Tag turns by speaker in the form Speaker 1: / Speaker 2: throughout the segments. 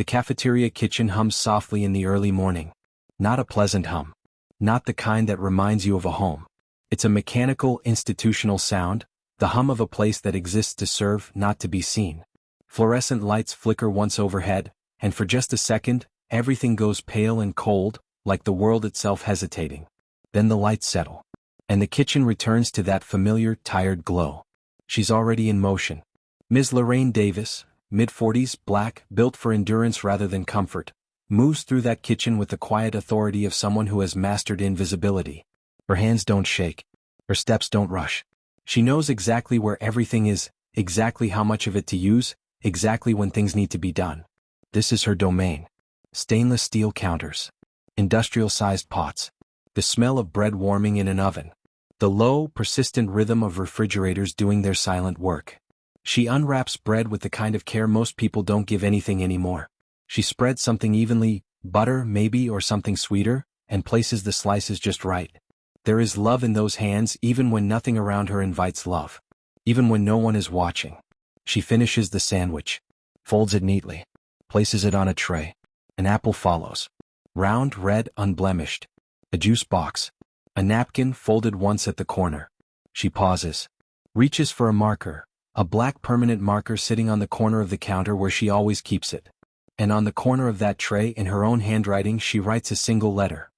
Speaker 1: The cafeteria kitchen hums softly in the early morning. Not a pleasant hum. Not the kind that reminds you of a home. It's a mechanical, institutional sound, the hum of a place that exists to serve, not to be seen. Fluorescent lights flicker once overhead, and for just a second, everything goes pale and cold, like the world itself hesitating. Then the lights settle. And the kitchen returns to that familiar, tired glow. She's already in motion. Ms. Lorraine Davis, mid-40s, black, built for endurance rather than comfort, moves through that kitchen with the quiet authority of someone who has mastered invisibility. Her hands don't shake. Her steps don't rush. She knows exactly where everything is, exactly how much of it to use, exactly when things need to be done. This is her domain. Stainless steel counters. Industrial-sized pots. The smell of bread warming in an oven. The low, persistent rhythm of refrigerators doing their silent work. She unwraps bread with the kind of care most people don't give anything anymore. She spreads something evenly, butter maybe or something sweeter, and places the slices just right. There is love in those hands even when nothing around her invites love. Even when no one is watching. She finishes the sandwich. Folds it neatly. Places it on a tray. An apple follows. Round, red, unblemished. A juice box. A napkin folded once at the corner. She pauses. Reaches for a marker. A black permanent marker sitting on the corner of the counter where she always keeps it. And on the corner of that tray in her own handwriting she writes a single letter.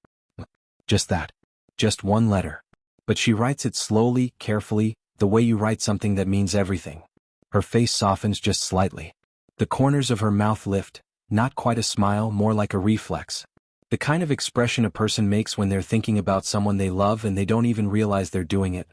Speaker 1: Just that. Just one letter. But she writes it slowly, carefully, the way you write something that means everything. Her face softens just slightly. The corners of her mouth lift, not quite a smile, more like a reflex. The kind of expression a person makes when they're thinking about someone they love and they don't even realize they're doing it.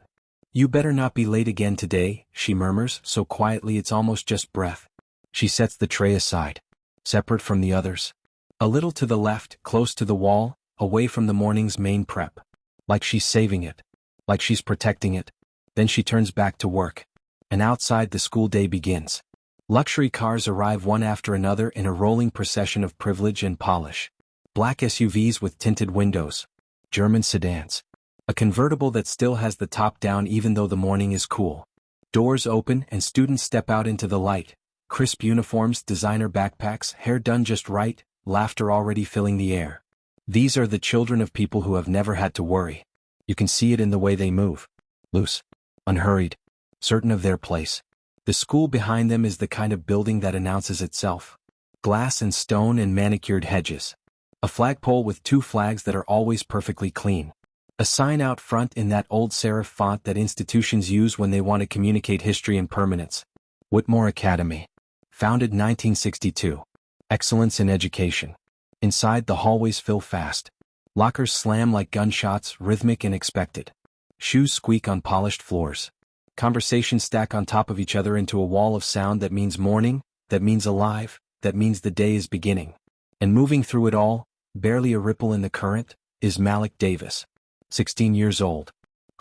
Speaker 1: You better not be late again today, she murmurs, so quietly it's almost just breath. She sets the tray aside. Separate from the others. A little to the left, close to the wall, away from the morning's main prep. Like she's saving it. Like she's protecting it. Then she turns back to work. And outside the school day begins. Luxury cars arrive one after another in a rolling procession of privilege and polish. Black SUVs with tinted windows. German sedans. A convertible that still has the top down even though the morning is cool. Doors open and students step out into the light. Crisp uniforms, designer backpacks, hair done just right, laughter already filling the air. These are the children of people who have never had to worry. You can see it in the way they move. Loose. Unhurried. Certain of their place. The school behind them is the kind of building that announces itself. Glass and stone and manicured hedges. A flagpole with two flags that are always perfectly clean. A sign out front in that old serif font that institutions use when they want to communicate history and permanence. Whitmore Academy. Founded 1962. Excellence in education. Inside, the hallways fill fast. Lockers slam like gunshots, rhythmic and expected. Shoes squeak on polished floors. Conversations stack on top of each other into a wall of sound that means morning, that means alive, that means the day is beginning. And moving through it all, barely a ripple in the current, is Malik Davis. 16 years old.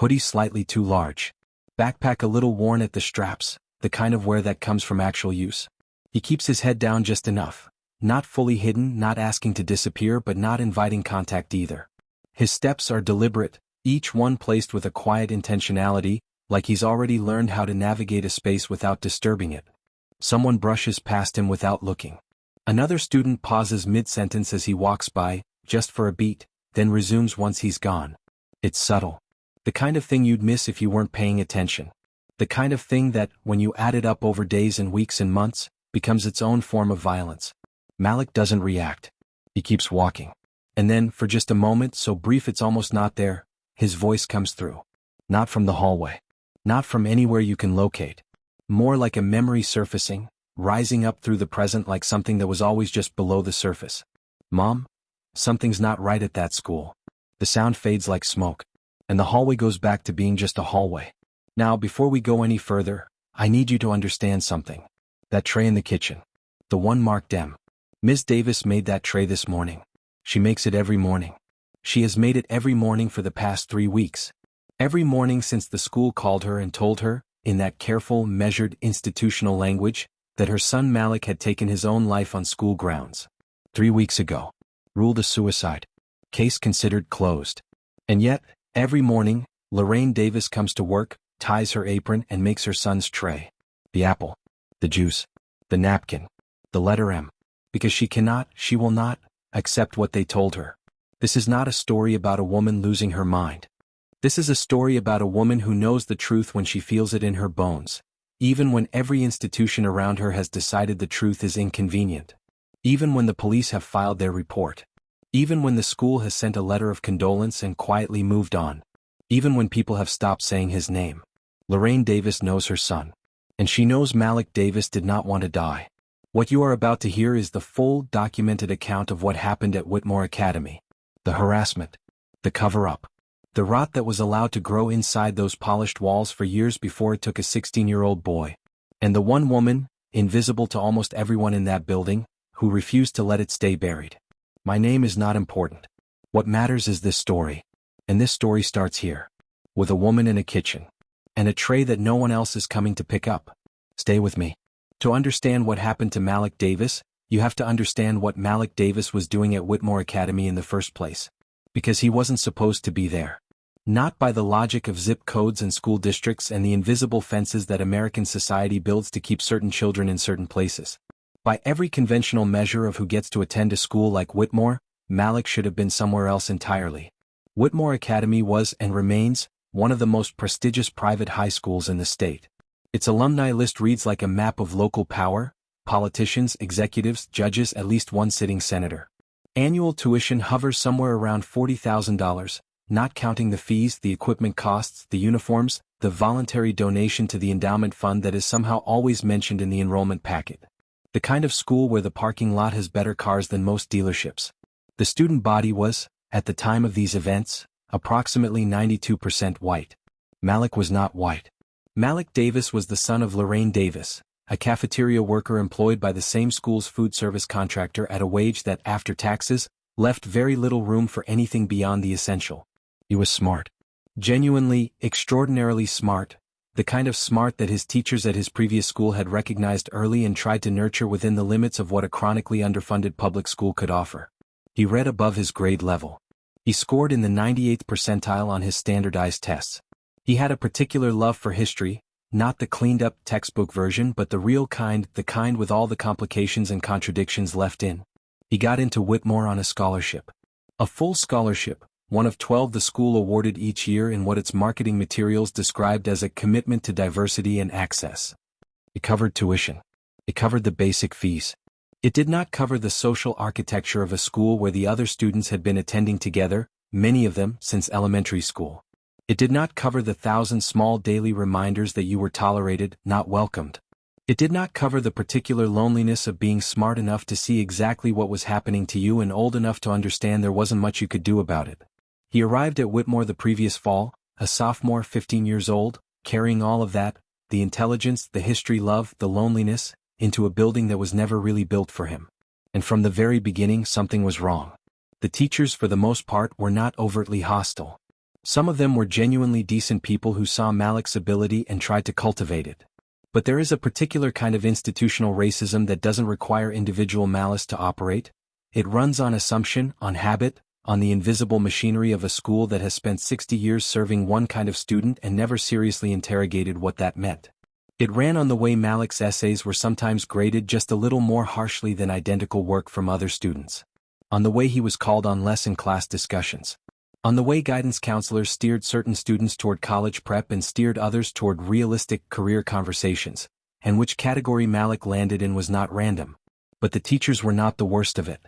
Speaker 1: Hoodie slightly too large. Backpack a little worn at the straps, the kind of wear that comes from actual use. He keeps his head down just enough. Not fully hidden, not asking to disappear, but not inviting contact either. His steps are deliberate, each one placed with a quiet intentionality, like he's already learned how to navigate a space without disturbing it. Someone brushes past him without looking. Another student pauses mid-sentence as he walks by, just for a beat, then resumes once he's gone. It's subtle. The kind of thing you'd miss if you weren't paying attention. The kind of thing that, when you add it up over days and weeks and months, becomes its own form of violence. Malik doesn't react. He keeps walking. And then, for just a moment, so brief it's almost not there, his voice comes through. Not from the hallway. Not from anywhere you can locate. More like a memory surfacing, rising up through the present like something that was always just below the surface. Mom? Something's not right at that school. The sound fades like smoke. And the hallway goes back to being just a hallway. Now, before we go any further, I need you to understand something. That tray in the kitchen. The one marked M. Ms. Davis made that tray this morning. She makes it every morning. She has made it every morning for the past 3 weeks. Every morning since the school called her and told her, in that careful, measured, institutional language, that her son Malik had taken his own life on school grounds. 3 weeks ago. Ruled a suicide. Case considered closed. And yet, every morning, Lorraine Davis comes to work, ties her apron and makes her son's tray. The apple. The juice. The napkin. The letter M. because she will not, accept what they told her. This is not a story about a woman losing her mind. This is a story about a woman who knows the truth when she feels it in her bones, even when every institution around her has decided the truth is inconvenient. Even when the police have filed their report. Even when the school has sent a letter of condolence and quietly moved on. Even when people have stopped saying his name. Lorraine Davis knows her son. And she knows Malik Davis did not want to die. What you are about to hear is the full, documented account of what happened at Whitmore Academy. The harassment. The cover-up. The rot that was allowed to grow inside those polished walls for years before it took a 16-year-old boy. And the one woman, invisible to almost everyone in that building, who refused to let it stay buried. My name is not important. What matters is this story. And this story starts here. With a woman in a kitchen. And a tray that no one else is coming to pick up. Stay with me. To understand what happened to Malik Davis, you have to understand what Malik Davis was doing at Whitmore Academy in the first place. Because he wasn't supposed to be there. Not by the logic of zip codes and school districts and the invisible fences that American society builds to keep certain children in certain places. By every conventional measure of who gets to attend a school like Whitmore, Malik should have been somewhere else entirely. Whitmore Academy was and remains one of the most prestigious private high schools in the state. Its alumni list reads like a map of local power, politicians, executives, judges, at least one sitting senator. Annual tuition hovers somewhere around $40,000, not counting the fees, the equipment costs, the uniforms, the voluntary donation to the endowment fund that is somehow always mentioned in the enrollment packet. The kind of school where the parking lot has better cars than most dealerships. The student body was, at the time of these events, approximately 92% white. Malik was not white. Malik Davis was the son of Lorraine Davis, a cafeteria worker employed by the same school's food service contractor at a wage that, after taxes, left very little room for anything beyond the essential. He was smart. Genuinely, extraordinarily smart. The kind of smart that his teachers at his previous school had recognized early and tried to nurture within the limits of what a chronically underfunded public school could offer. He read above his grade level. He scored in the 98th percentile on his standardized tests. He had a particular love for history, not the cleaned-up textbook version but the real kind, the kind with all the complications and contradictions left in. He got into Whitmore on a scholarship. A full scholarship, one of 12 the school awarded each year in what its marketing materials described as a commitment to diversity and access. It covered tuition. It covered the basic fees. It did not cover the social architecture of a school where the other students had been attending together, many of them since elementary school. It did not cover the 1,000 small daily reminders that you were tolerated, not welcomed. It did not cover the particular loneliness of being smart enough to see exactly what was happening to you and old enough to understand there wasn't much you could do about it. He arrived at Whitmore the previous fall, a sophomore 15 years old, carrying all of that, the intelligence, the history love, the loneliness, into a building that was never really built for him. And from the very beginning something was wrong. The teachers for the most part were not overtly hostile. Some of them were genuinely decent people who saw Malik's ability and tried to cultivate it. But there is a particular kind of institutional racism that doesn't require individual malice to operate. It runs on assumption, on habit, on the invisible machinery of a school that has spent 60 years serving one kind of student and never seriously interrogated what that meant. It ran on the way Malik's essays were sometimes graded just a little more harshly than identical work from other students. On the way he was called on less in class discussions. On the way guidance counselors steered certain students toward college prep and steered others toward realistic career conversations, and which category Malik landed in was not random. But the teachers were not the worst of it.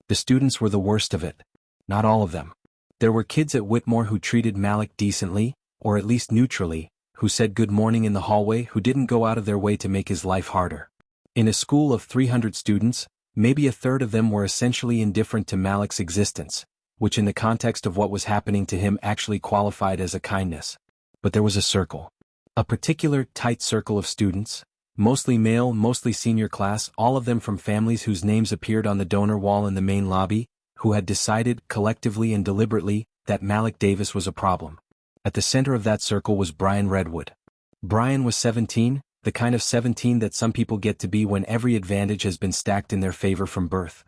Speaker 1: The students were the worst of it. Not all of them. There were kids at Whitmore who treated Malik decently, or at least neutrally, who said good morning in the hallway, who didn't go out of their way to make his life harder. In a school of 300 students, maybe a third of them were essentially indifferent to Malik's existence, which in the context of what was happening to him actually qualified as a kindness. But there was a circle. A particular tight circle of students, mostly male, mostly senior class, all of them from families whose names appeared on the donor wall in the main lobby, who had decided, collectively and deliberately, that Malik Davis was a problem. At the center of that circle was Brian Redwood. Brian was 17, the kind of 17 that some people get to be when every advantage has been stacked in their favor from birth.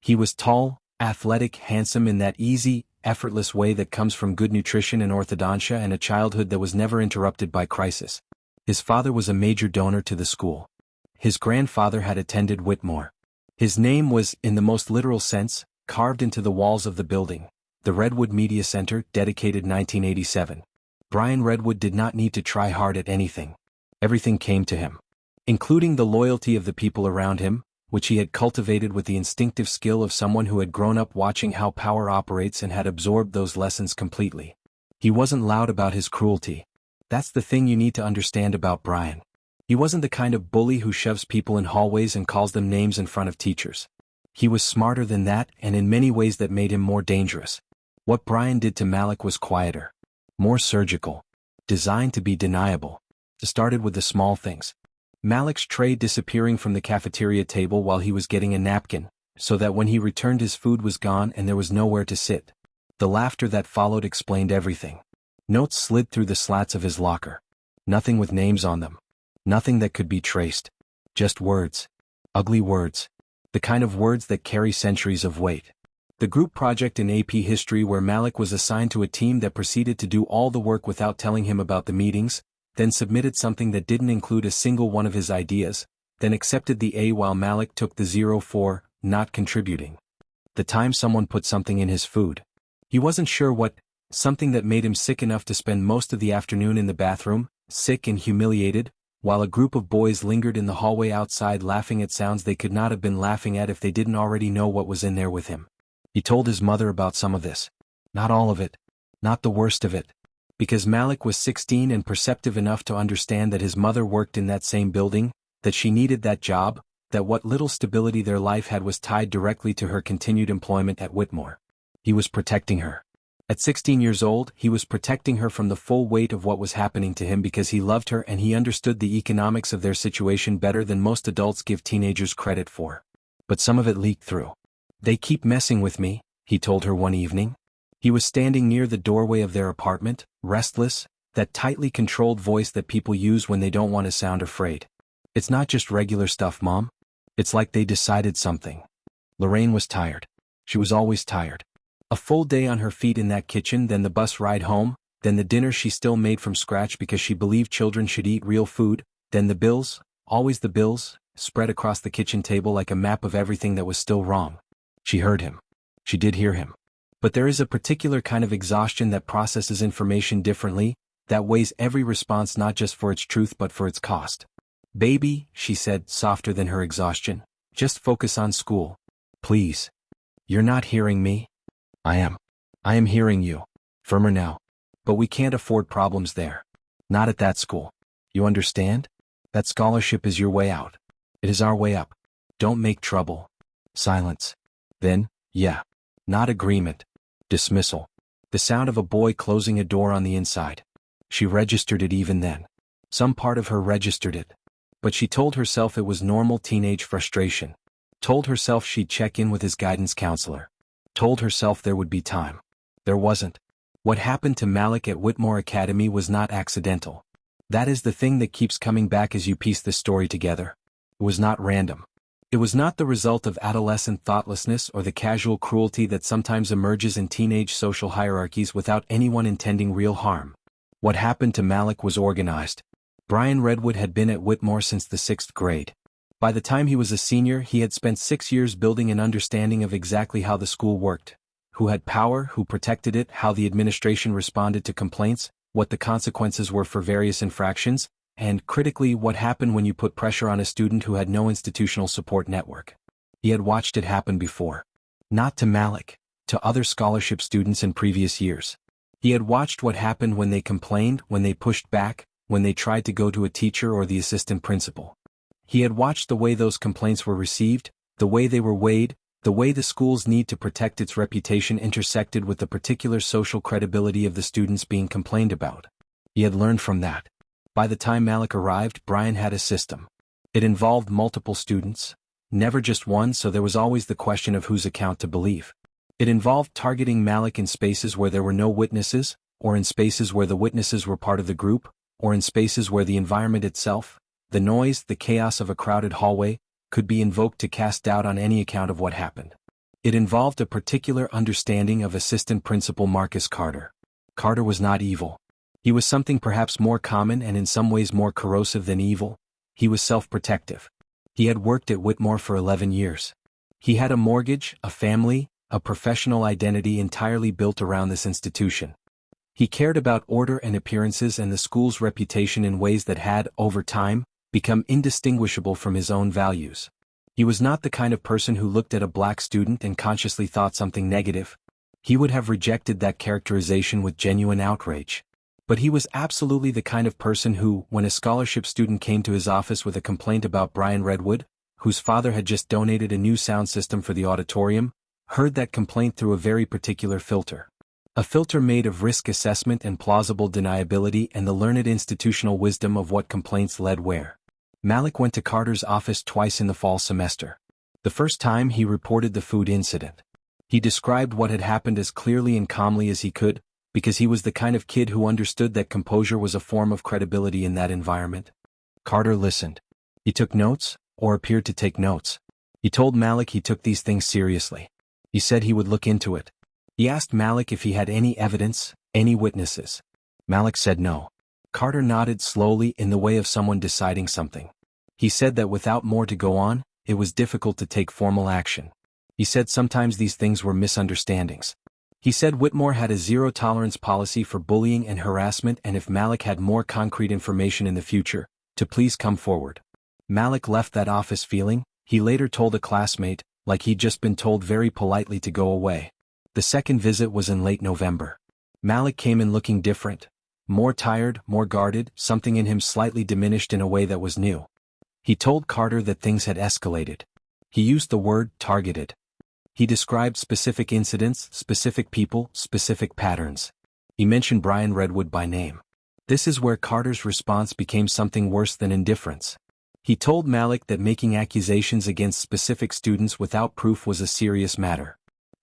Speaker 1: He was tall, athletic, handsome in that easy, effortless way that comes from good nutrition and orthodontia and a childhood that was never interrupted by crisis. His father was a major donor to the school. His grandfather had attended Whitmore. His name was, in the most literal sense, carved into the walls of the building, the Redwood Media Center, dedicated 1987. Brian Redwood did not need to try hard at anything. Everything came to him, including the loyalty of the people around him, which he had cultivated with the instinctive skill of someone who had grown up watching how power operates and had absorbed those lessons completely. He wasn't loud about his cruelty. That's the thing you need to understand about Brian. He wasn't the kind of bully who shoves people in hallways and calls them names in front of teachers. He was smarter than that, and in many ways that made him more dangerous. What Brian did to Malik was quieter, more surgical, designed to be deniable. It started with the small things. Malik's tray disappearing from the cafeteria table while he was getting a napkin, so that when he returned his food was gone and there was nowhere to sit. The laughter that followed explained everything. Notes slid through the slats of his locker. Nothing with names on them. Nothing that could be traced. Just words. Ugly words. The kind of words that carry centuries of weight. The group project in AP History where Malik was assigned to a team that proceeded to do all the work without telling him about the meetings, then submitted something that didn't include a single one of his ideas, then accepted the A while Malik took the 0 for not contributing. The time someone put something in his food. He wasn't sure what, something that made him sick enough to spend most of the afternoon in the bathroom, sick and humiliated, while a group of boys lingered in the hallway outside laughing at sounds they could not have been laughing at if they didn't already know what was in there with him. He told his mother about some of this. Not all of it. Not the worst of it. Because Malik was 16 and perceptive enough to understand that his mother worked in that same building, that she needed that job, that what little stability their life had was tied directly to her continued employment at Whitmore. He was protecting her. At 16 years old, he was protecting her from the full weight of what was happening to him because he loved her and he understood the economics of their situation better than most adults give teenagers credit for. But some of it leaked through. "They keep messing with me," he told her one evening. He was standing near the doorway of their apartment, restless, that tightly controlled voice that people use when they don't want to sound afraid. "It's not just regular stuff, Mom. It's like they decided something." Lorraine was tired. She was always tired. A full day on her feet in that kitchen, then the bus ride home, then the dinner she still made from scratch because she believed children should eat real food, then the bills, always the bills, spread across the kitchen table like a map of everything that was still wrong. She heard him. She did hear him. But there is a particular kind of exhaustion that processes information differently, that weighs every response not just for its truth but for its cost. "Baby," she said, softer than her exhaustion, "just focus on school. Please. You're not hearing me?" I am hearing you. Firmer now. But we can't afford problems there. Not at that school. You understand? That scholarship is your way out. It is our way up. Don't make trouble." Silence. Then, yeah. Not agreement. Dismissal. The sound of a boy closing a door on the inside. She registered it even then. Some part of her registered it. But she told herself it was normal teenage frustration. Told herself she'd check in with his guidance counselor. Told herself there would be time. There wasn't. What happened to Malik at Whitmore Academy was not accidental. That is the thing that keeps coming back as you piece the story together. It was not random. It was not the result of adolescent thoughtlessness or the casual cruelty that sometimes emerges in teenage social hierarchies without anyone intending real harm. What happened to Malik was organized. Brian Redwood had been at Whitmore since the 6th grade. By the time he was a senior, he had spent 6 years building an understanding of exactly how the school worked, who had power, who protected it, how the administration responded to complaints, what the consequences were for various infractions, and, critically, what happened when you put pressure on a student who had no institutional support network. He had watched it happen before. Not to Malik, to other scholarship students in previous years. He had watched what happened when they complained, when they pushed back, when they tried to go to a teacher or the assistant principal. He had watched the way those complaints were received, the way they were weighed, the way the school's need to protect its reputation intersected with the particular social credibility of the students being complained about. He had learned from that. By the time Malik arrived, Brian had a system. It involved multiple students, never just one, so there was always the question of whose account to believe. It involved targeting Malik in spaces where there were no witnesses, or in spaces where the witnesses were part of the group, or in spaces where the environment itself, the noise, the chaos of a crowded hallway, could be invoked to cast doubt on any account of what happened. It involved a particular understanding of Assistant Principal Marcus Carter. Carter was not evil. He was something perhaps more common and in some ways more corrosive than evil. He was self-protective. He had worked at Whitmore for 11 years. He had a mortgage, a family, a professional identity entirely built around this institution. He cared about order and appearances and the school's reputation in ways that had, over time, become indistinguishable from his own values. He was not the kind of person who looked at a black student and consciously thought something negative. He would have rejected that characterization with genuine outrage. But he was absolutely the kind of person who, when a scholarship student came to his office with a complaint about Brian Redwood, whose father had just donated a new sound system for the auditorium, heard that complaint through a very particular filter. A filter made of risk assessment and plausible deniability and the learned institutional wisdom of what complaints led where. Malik went to Carter's office twice in the fall semester. The first time he reported the food incident. He described what had happened as clearly and calmly as he could, because he was the kind of kid who understood that composure was a form of credibility in that environment. Carter listened. He took notes, or appeared to take notes. He told Malik he took these things seriously. He said he would look into it. He asked Malik if he had any evidence, any witnesses. Malik said no. Carter nodded slowly in the way of someone deciding something. He said that without more to go on, it was difficult to take formal action. He said sometimes these things were misunderstandings. He said Whitmore had a zero-tolerance policy for bullying and harassment, and if Malik had more concrete information in the future, to please come forward. Malik left that office feeling, he later told a classmate, like he'd just been told very politely to go away. The second visit was in late November. Malik came in looking different. More tired, more guarded, something in him slightly diminished in a way that was new. He told Carter that things had escalated. He used the word targeted. He described specific incidents, specific people, specific patterns. He mentioned Brian Redwood by name. This is where Carter's response became something worse than indifference. He told Malik that making accusations against specific students without proof was a serious matter.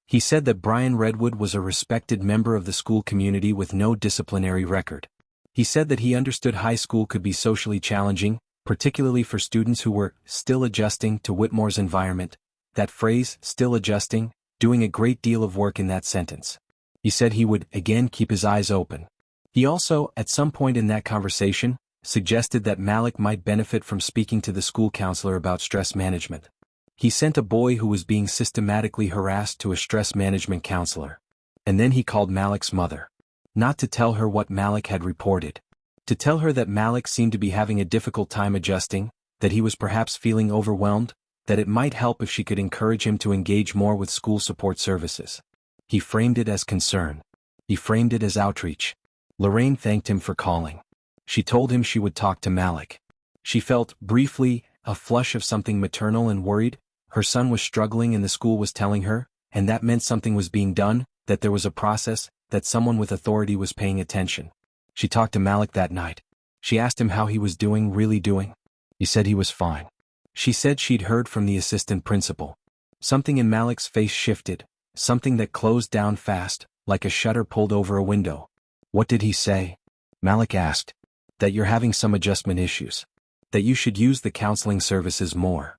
Speaker 1: He said that Brian Redwood was a respected member of the school community with no disciplinary record. He said that he understood high school could be socially challenging, particularly for students who were still adjusting to Whitmore's environment. That phrase, still adjusting, doing a great deal of work in that sentence. He said he would, again, keep his eyes open. He also, at some point in that conversation, suggested that Malik might benefit from speaking to the school counselor about stress management. He sent a boy who was being systematically harassed to a stress management counselor. And then he called Malik's mother. Not to tell her what Malik had reported. To tell her that Malik seemed to be having a difficult time adjusting, that he was perhaps feeling overwhelmed, that it might help if she could encourage him to engage more with school support services. He framed it as concern. He framed it as outreach. Lorraine thanked him for calling. She told him she would talk to Malik. She felt, briefly, a flush of something maternal and worried. Her son was struggling and the school was telling her, and that meant something was being done, that there was a process, that someone with authority was paying attention. She talked to Malik that night. She asked him how he was doing, really doing. He said he was fine. She said she'd heard from the assistant principal. Something in Malik's face shifted, something that closed down fast, like a shutter pulled over a window. What did he say? Malik asked. That you're having some adjustment issues. That you should use the counseling services more.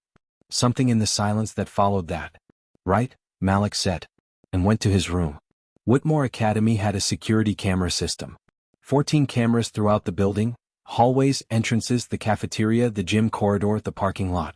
Speaker 1: Something in the silence that followed that. Right, Malik said. And went to his room. Whitmore Academy had a security camera system. 14 cameras throughout the building, hallways, entrances, the cafeteria, the gym corridor, the parking lot.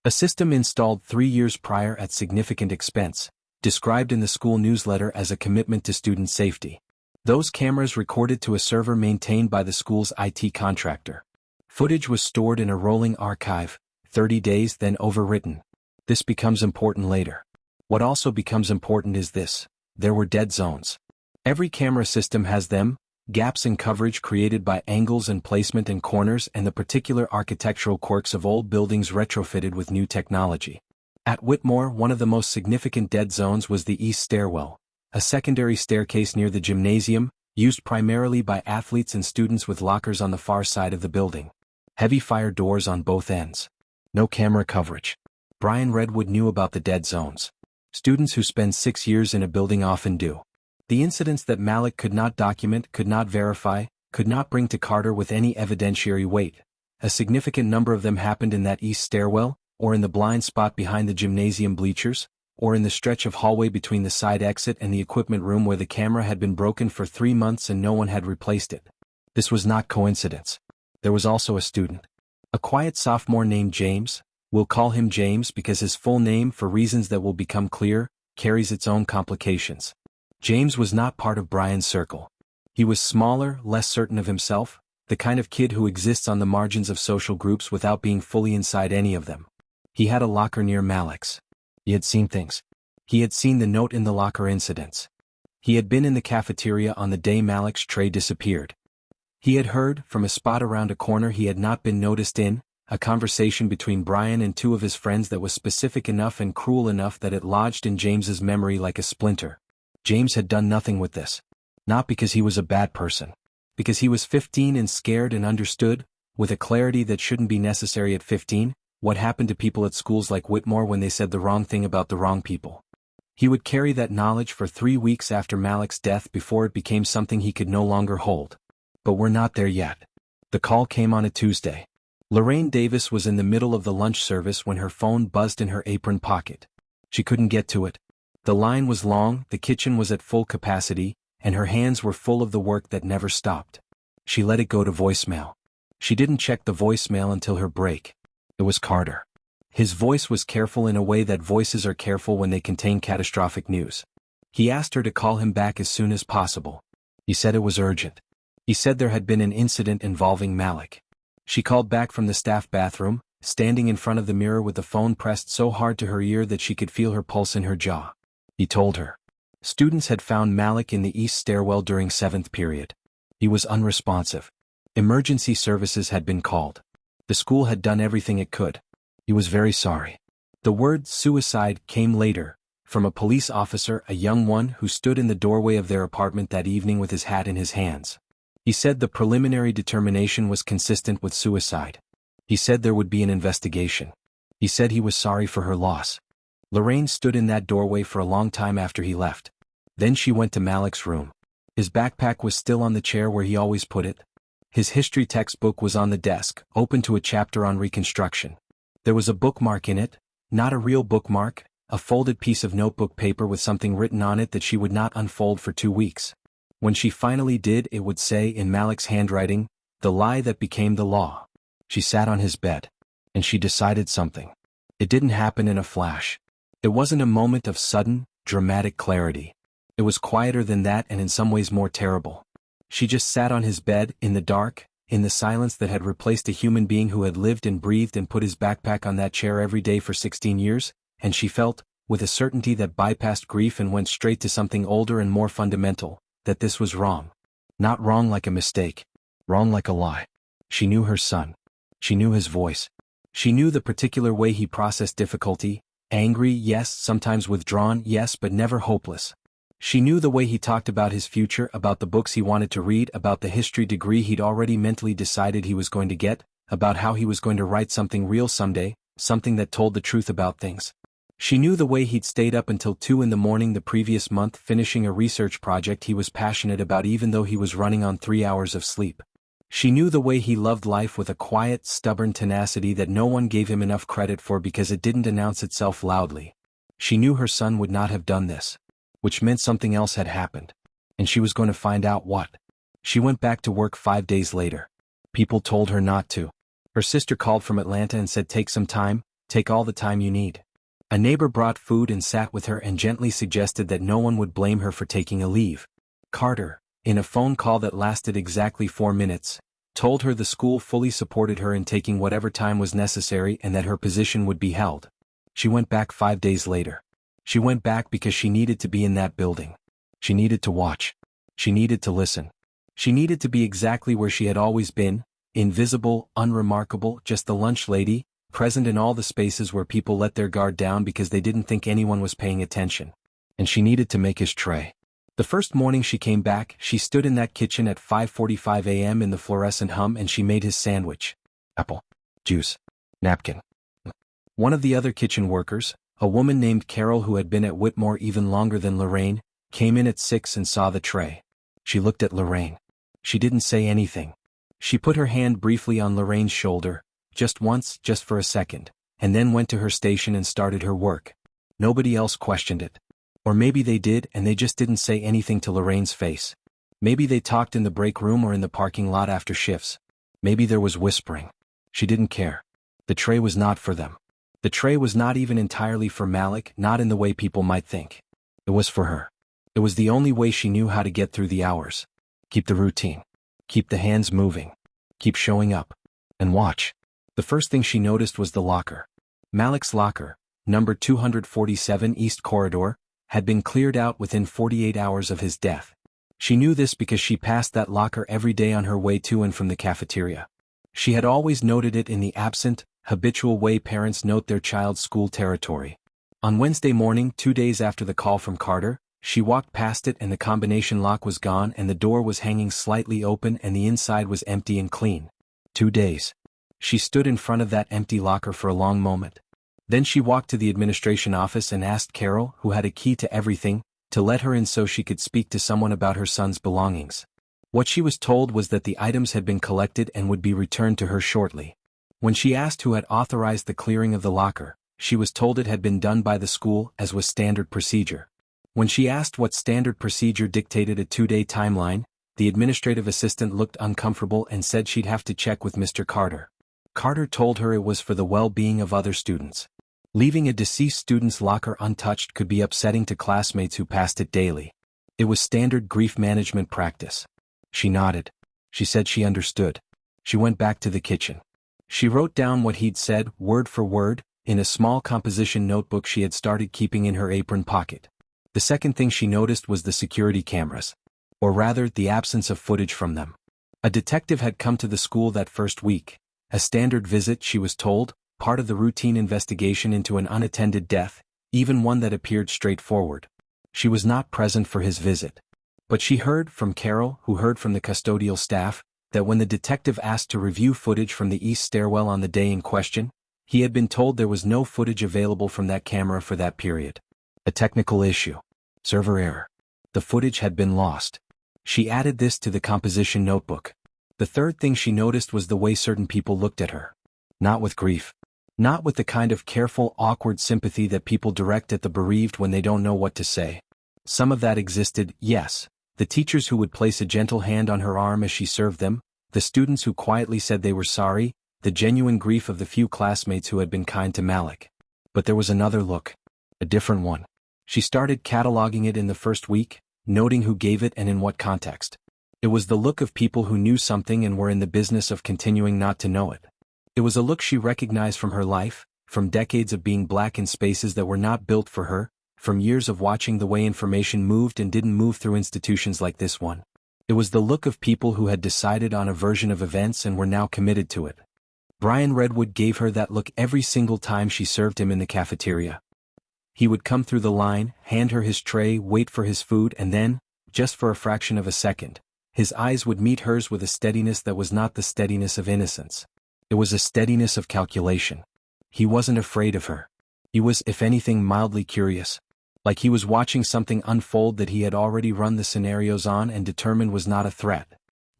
Speaker 1: A system installed 3 years prior at significant expense, described in the school newsletter as a commitment to student safety. Those cameras recorded to a server maintained by the school's IT contractor. Footage was stored in a rolling archive, 30 days then overwritten. This becomes important later. What also becomes important is this: there were dead zones. Every camera system has them, gaps in coverage created by angles and placement and corners and the particular architectural quirks of old buildings retrofitted with new technology. At Whitmore, one of the most significant dead zones was the east stairwell, a secondary staircase near the gymnasium, used primarily by athletes and students with lockers on the far side of the building. Heavy fire doors on both ends. No camera coverage. Brian Redwood knew about the dead zones. Students who spend 6 years in a building often do. The incidents that Malik could not document, could not verify, could not bring to Carter with any evidentiary weight. A significant number of them happened in that east stairwell, or in the blind spot behind the gymnasium bleachers, or in the stretch of hallway between the side exit and the equipment room where the camera had been broken for 3 months and no one had replaced it. This was not coincidence. There was also a student. A quiet sophomore named James. We'll call him James because his full name, for reasons that will become clear, carries its own complications. James was not part of Brian's circle. He was smaller, less certain of himself, the kind of kid who exists on the margins of social groups without being fully inside any of them. He had a locker near Malik's. He had seen things. He had seen the note in the locker incidents. He had been in the cafeteria on the day Malik's tray disappeared. He had heard, from a spot around a corner he had not been noticed in, a conversation between Brian and two of his friends that was specific enough and cruel enough that it lodged in James's memory like a splinter. James had done nothing with this. Not because he was a bad person. Because he was 15 and scared and understood, with a clarity that shouldn't be necessary at 15, what happened to people at schools like Whitmore when they said the wrong thing about the wrong people. He would carry that knowledge for 3 weeks after Malik's death before it became something he could no longer hold. But we're not there yet. The call came on a Tuesday. Lorraine Davis was in the middle of the lunch service when her phone buzzed in her apron pocket. She couldn't get to it. The line was long, the kitchen was at full capacity, and her hands were full of the work that never stopped. She let it go to voicemail. She didn't check the voicemail until her break. It was Carter. His voice was careful in a way that voices are careful when they contain catastrophic news. He asked her to call him back as soon as possible. He said it was urgent. He said there had been an incident involving Malik. She called back from the staff bathroom, standing in front of the mirror with the phone pressed so hard to her ear that she could feel her pulse in her jaw. He told her. Students had found Malik in the east stairwell during 7th period. He was unresponsive. Emergency services had been called. The school had done everything it could. He was very sorry. The word suicide came later, from a police officer, a young one who stood in the doorway of their apartment that evening with his hat in his hands. He said the preliminary determination was consistent with suicide. He said there would be an investigation. He said he was sorry for her loss. Lorraine stood in that doorway for a long time after he left. Then she went to Malik's room. His backpack was still on the chair where he always put it. His history textbook was on the desk, open to a chapter on Reconstruction. There was a bookmark in it, not a real bookmark, a folded piece of notebook paper with something written on it that she would not unfold for 2 weeks. When she finally did, it would say in Malik's handwriting, "The lie that became the law." She sat on his bed. And she decided something. It didn't happen in a flash. It wasn't a moment of sudden, dramatic clarity. It was quieter than that and in some ways more terrible. She just sat on his bed, in the dark, in the silence that had replaced a human being who had lived and breathed and put his backpack on that chair every day for 16 years, and she felt, with a certainty that bypassed grief and went straight to something older and more fundamental, that this was wrong. Not wrong like a mistake. Wrong like a lie. She knew her son. She knew his voice. She knew the particular way he processed difficulty, angry, yes, sometimes withdrawn, yes, but never hopeless. She knew the way he talked about his future, about the books he wanted to read, about the history degree he'd already mentally decided he was going to get, about how he was going to write something real someday, something that told the truth about things. She knew the way he'd stayed up until 2 in the morning the previous month finishing a research project he was passionate about even though he was running on 3 hours of sleep. She knew the way he loved life with a quiet, stubborn tenacity that no one gave him enough credit for because it didn't announce itself loudly. She knew her son would not have done this. Which meant something else had happened. And she was going to find out what. She went back to work 5 days later. People told her not to. Her sister called from Atlanta and said take some time, take all the time you need. A neighbor brought food and sat with her and gently suggested that no one would blame her for taking a leave. Carter, in a phone call that lasted exactly 4 minutes, told her the school fully supported her in taking whatever time was necessary and that her position would be held. She went back 5 days later. She went back because she needed to be in that building. She needed to watch. She needed to listen. She needed to be exactly where she had always been, invisible, unremarkable, just the lunch lady, present in all the spaces where people let their guard down because they didn't think anyone was paying attention. And she needed to make his tray. The first morning she came back, she stood in that kitchen at 5:45 a.m. in the fluorescent hum and she made his sandwich. Apple. Juice. Napkin. One of the other kitchen workers, a woman named Carol who had been at Whitmore even longer than Lorraine, came in at 6 and saw the tray. She looked at Lorraine. She didn't say anything. She put her hand briefly on Lorraine's shoulder, just once, just for a second, and then went to her station and started her work. Nobody else questioned it. Or maybe they did and they just didn't say anything to Lorraine's face. Maybe they talked in the break room or in the parking lot after shifts. Maybe there was whispering. She didn't care. The tray was not for them. The tray was not even entirely for Malik, not in the way people might think. It was for her. It was the only way she knew how to get through the hours. Keep the routine. Keep the hands moving. Keep showing up. And watch. The first thing she noticed was the locker. Malik's locker, number 247 East Corridor, had been cleared out within 48 hours of his death. She knew this because she passed that locker every day on her way to and from the cafeteria. She had always noted it in the absent, habitual way parents note their child's school territory. On Wednesday morning, 2 days after the call from Carter, she walked past it and the combination lock was gone and the door was hanging slightly open and the inside was empty and clean. 2 days. She stood in front of that empty locker for a long moment. Then she walked to the administration office and asked Carol, who had a key to everything, to let her in so she could speak to someone about her son's belongings. What she was told was that the items had been collected and would be returned to her shortly. When she asked who had authorized the clearing of the locker, she was told it had been done by the school, as was standard procedure. When she asked what standard procedure dictated a 2-day timeline, the administrative assistant looked uncomfortable and said she'd have to check with Mr. Carter. Carter told her it was for the well-being of other students. Leaving a deceased student's locker untouched could be upsetting to classmates who passed it daily. It was standard grief management practice. She nodded. She said she understood. She went back to the kitchen. She wrote down what he'd said, word for word, in a small composition notebook she had started keeping in her apron pocket. The second thing she noticed was the security cameras. Or rather, the absence of footage from them. A detective had come to the school that first week. A standard visit, she was told, part of the routine investigation into an unattended death, even one that appeared straightforward. She was not present for his visit. But she heard from Carol, who heard from the custodial staff, that when the detective asked to review footage from the east stairwell on the day in question, he had been told there was no footage available from that camera for that period. A technical issue. Server error. The footage had been lost. She added this to the composition notebook. The third thing she noticed was the way certain people looked at her. Not with grief. Not with the kind of careful, awkward sympathy that people direct at the bereaved when they don't know what to say. Some of that existed, yes. The teachers who would place a gentle hand on her arm as she served them, the students who quietly said they were sorry, the genuine grief of the few classmates who had been kind to Malik. But there was another look. A different one. She started cataloging it in the first week, noting who gave it and in what context. It was the look of people who knew something and were in the business of continuing not to know it. It was a look she recognized from her life, from decades of being black in spaces that were not built for her, from years of watching the way information moved and didn't move through institutions like this one. It was the look of people who had decided on a version of events and were now committed to it. Brian Redwood gave her that look every single time she served him in the cafeteria. He would come through the line, hand her his tray, wait for his food, and then, just for a fraction of a second, his eyes would meet hers with a steadiness that was not the steadiness of innocence. It was a steadiness of calculation. He wasn't afraid of her. He was, if anything, mildly curious. Like he was watching something unfold that he had already run the scenarios on and determined was not a threat.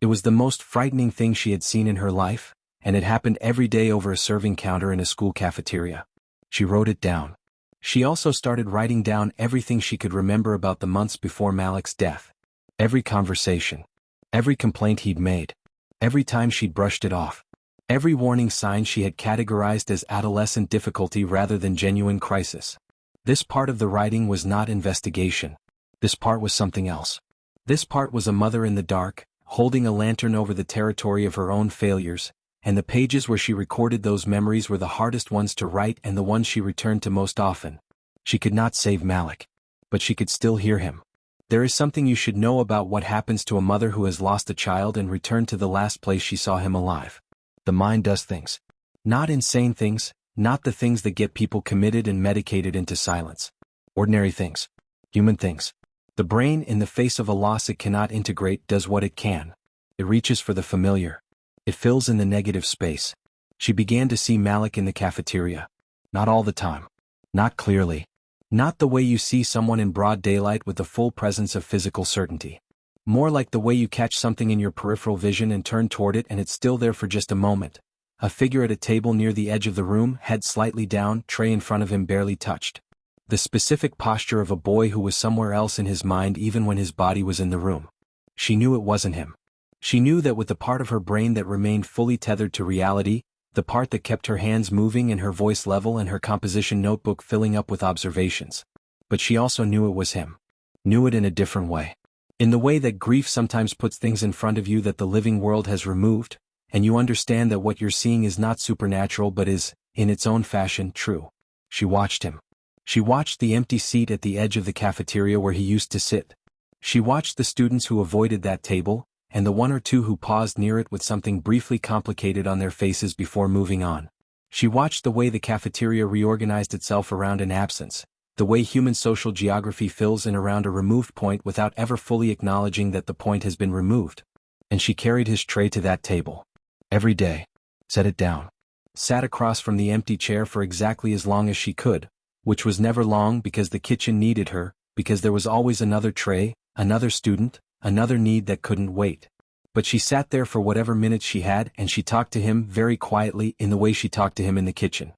Speaker 1: It was the most frightening thing she had seen in her life, and it happened every day over a serving counter in a school cafeteria. She wrote it down. She also started writing down everything she could remember about the months before Malik's death. Every conversation. Every complaint he'd made. Every time she'd brushed it off. Every warning sign she had categorized as adolescent difficulty rather than genuine crisis. This part of the writing was not investigation. This part was something else. This part was a mother in the dark, holding a lantern over the territory of her own failures, and the pages where she recorded those memories were the hardest ones to write and the ones she returned to most often. She could not save Malik. But she could still hear him. There is something you should know about what happens to a mother who has lost a child and returned to the last place she saw him alive. The mind does things. Not insane things, not the things that get people committed and medicated into silence. Ordinary things. Human things. The brain, in the face of a loss it cannot integrate, does what it can. It reaches for the familiar. It fills in the negative space. She began to see Malik in the cafeteria. Not all the time. Not clearly. Not the way you see someone in broad daylight with the full presence of physical certainty. More like the way you catch something in your peripheral vision and turn toward it and it's still there for just a moment. A figure at a table near the edge of the room, head slightly down, tray in front of him barely touched. The specific posture of a boy who was somewhere else in his mind even when his body was in the room. She knew it wasn't him. She knew that with the part of her brain that remained fully tethered to reality, The part that kept her hands moving and her voice level and her composition notebook filling up with observations. But she also knew it was him. Knew it in a different way. In the way that grief sometimes puts things in front of you that the living world has removed, and you understand that what you're seeing is not supernatural but is, in its own fashion, true. She watched him. She watched the empty seat at the edge of the cafeteria where he used to sit. She watched the students who avoided that table, and the one or two who paused near it with something briefly complicated on their faces before moving on. She watched the way the cafeteria reorganized itself around an absence, the way human social geography fills in around a removed point without ever fully acknowledging that the point has been removed. And she carried his tray to that table. Every day. Set it down. Sat across from the empty chair for exactly as long as she could, which was never long because the kitchen needed her, because there was always another tray, another student, another need that couldn't wait. But she sat there for whatever minutes she had and she talked to him very quietly in the way she talked to him in the kitchen.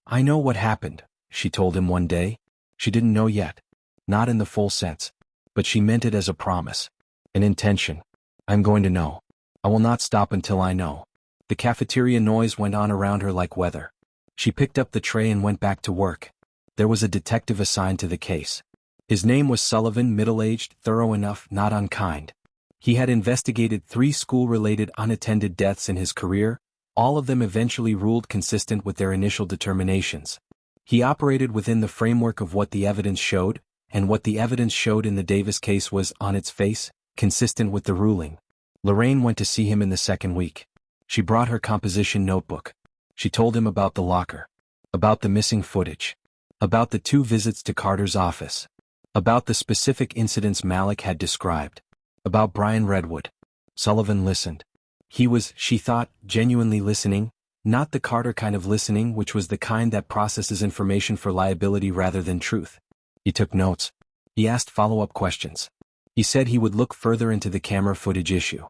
Speaker 1: "I know what happened," she told him one day. She didn't know yet. Not in the full sense. But she meant it as a promise. An intention. "I'm going to know. I will not stop until I know." The cafeteria noise went on around her like weather. She picked up the tray and went back to work. There was a detective assigned to the case. His name was Sullivan, middle-aged, thorough enough, not unkind. He had investigated 3 school-related unattended deaths in his career, all of them eventually ruled consistent with their initial determinations. He operated within the framework of what the evidence showed, and what the evidence showed in the Davis case was, on its face, consistent with the ruling. Lorraine went to see him in the second week. She brought her composition notebook. She told him about the locker. About the missing footage. About the 2 visits to Carter's office. About the specific incidents Malik had described. About Brian Redwood. Sullivan listened. He was, she thought, genuinely listening, not the Carter kind of listening which was the kind that processes information for liability rather than truth. He took notes. He asked follow-up questions. He said he would look further into the camera footage issue.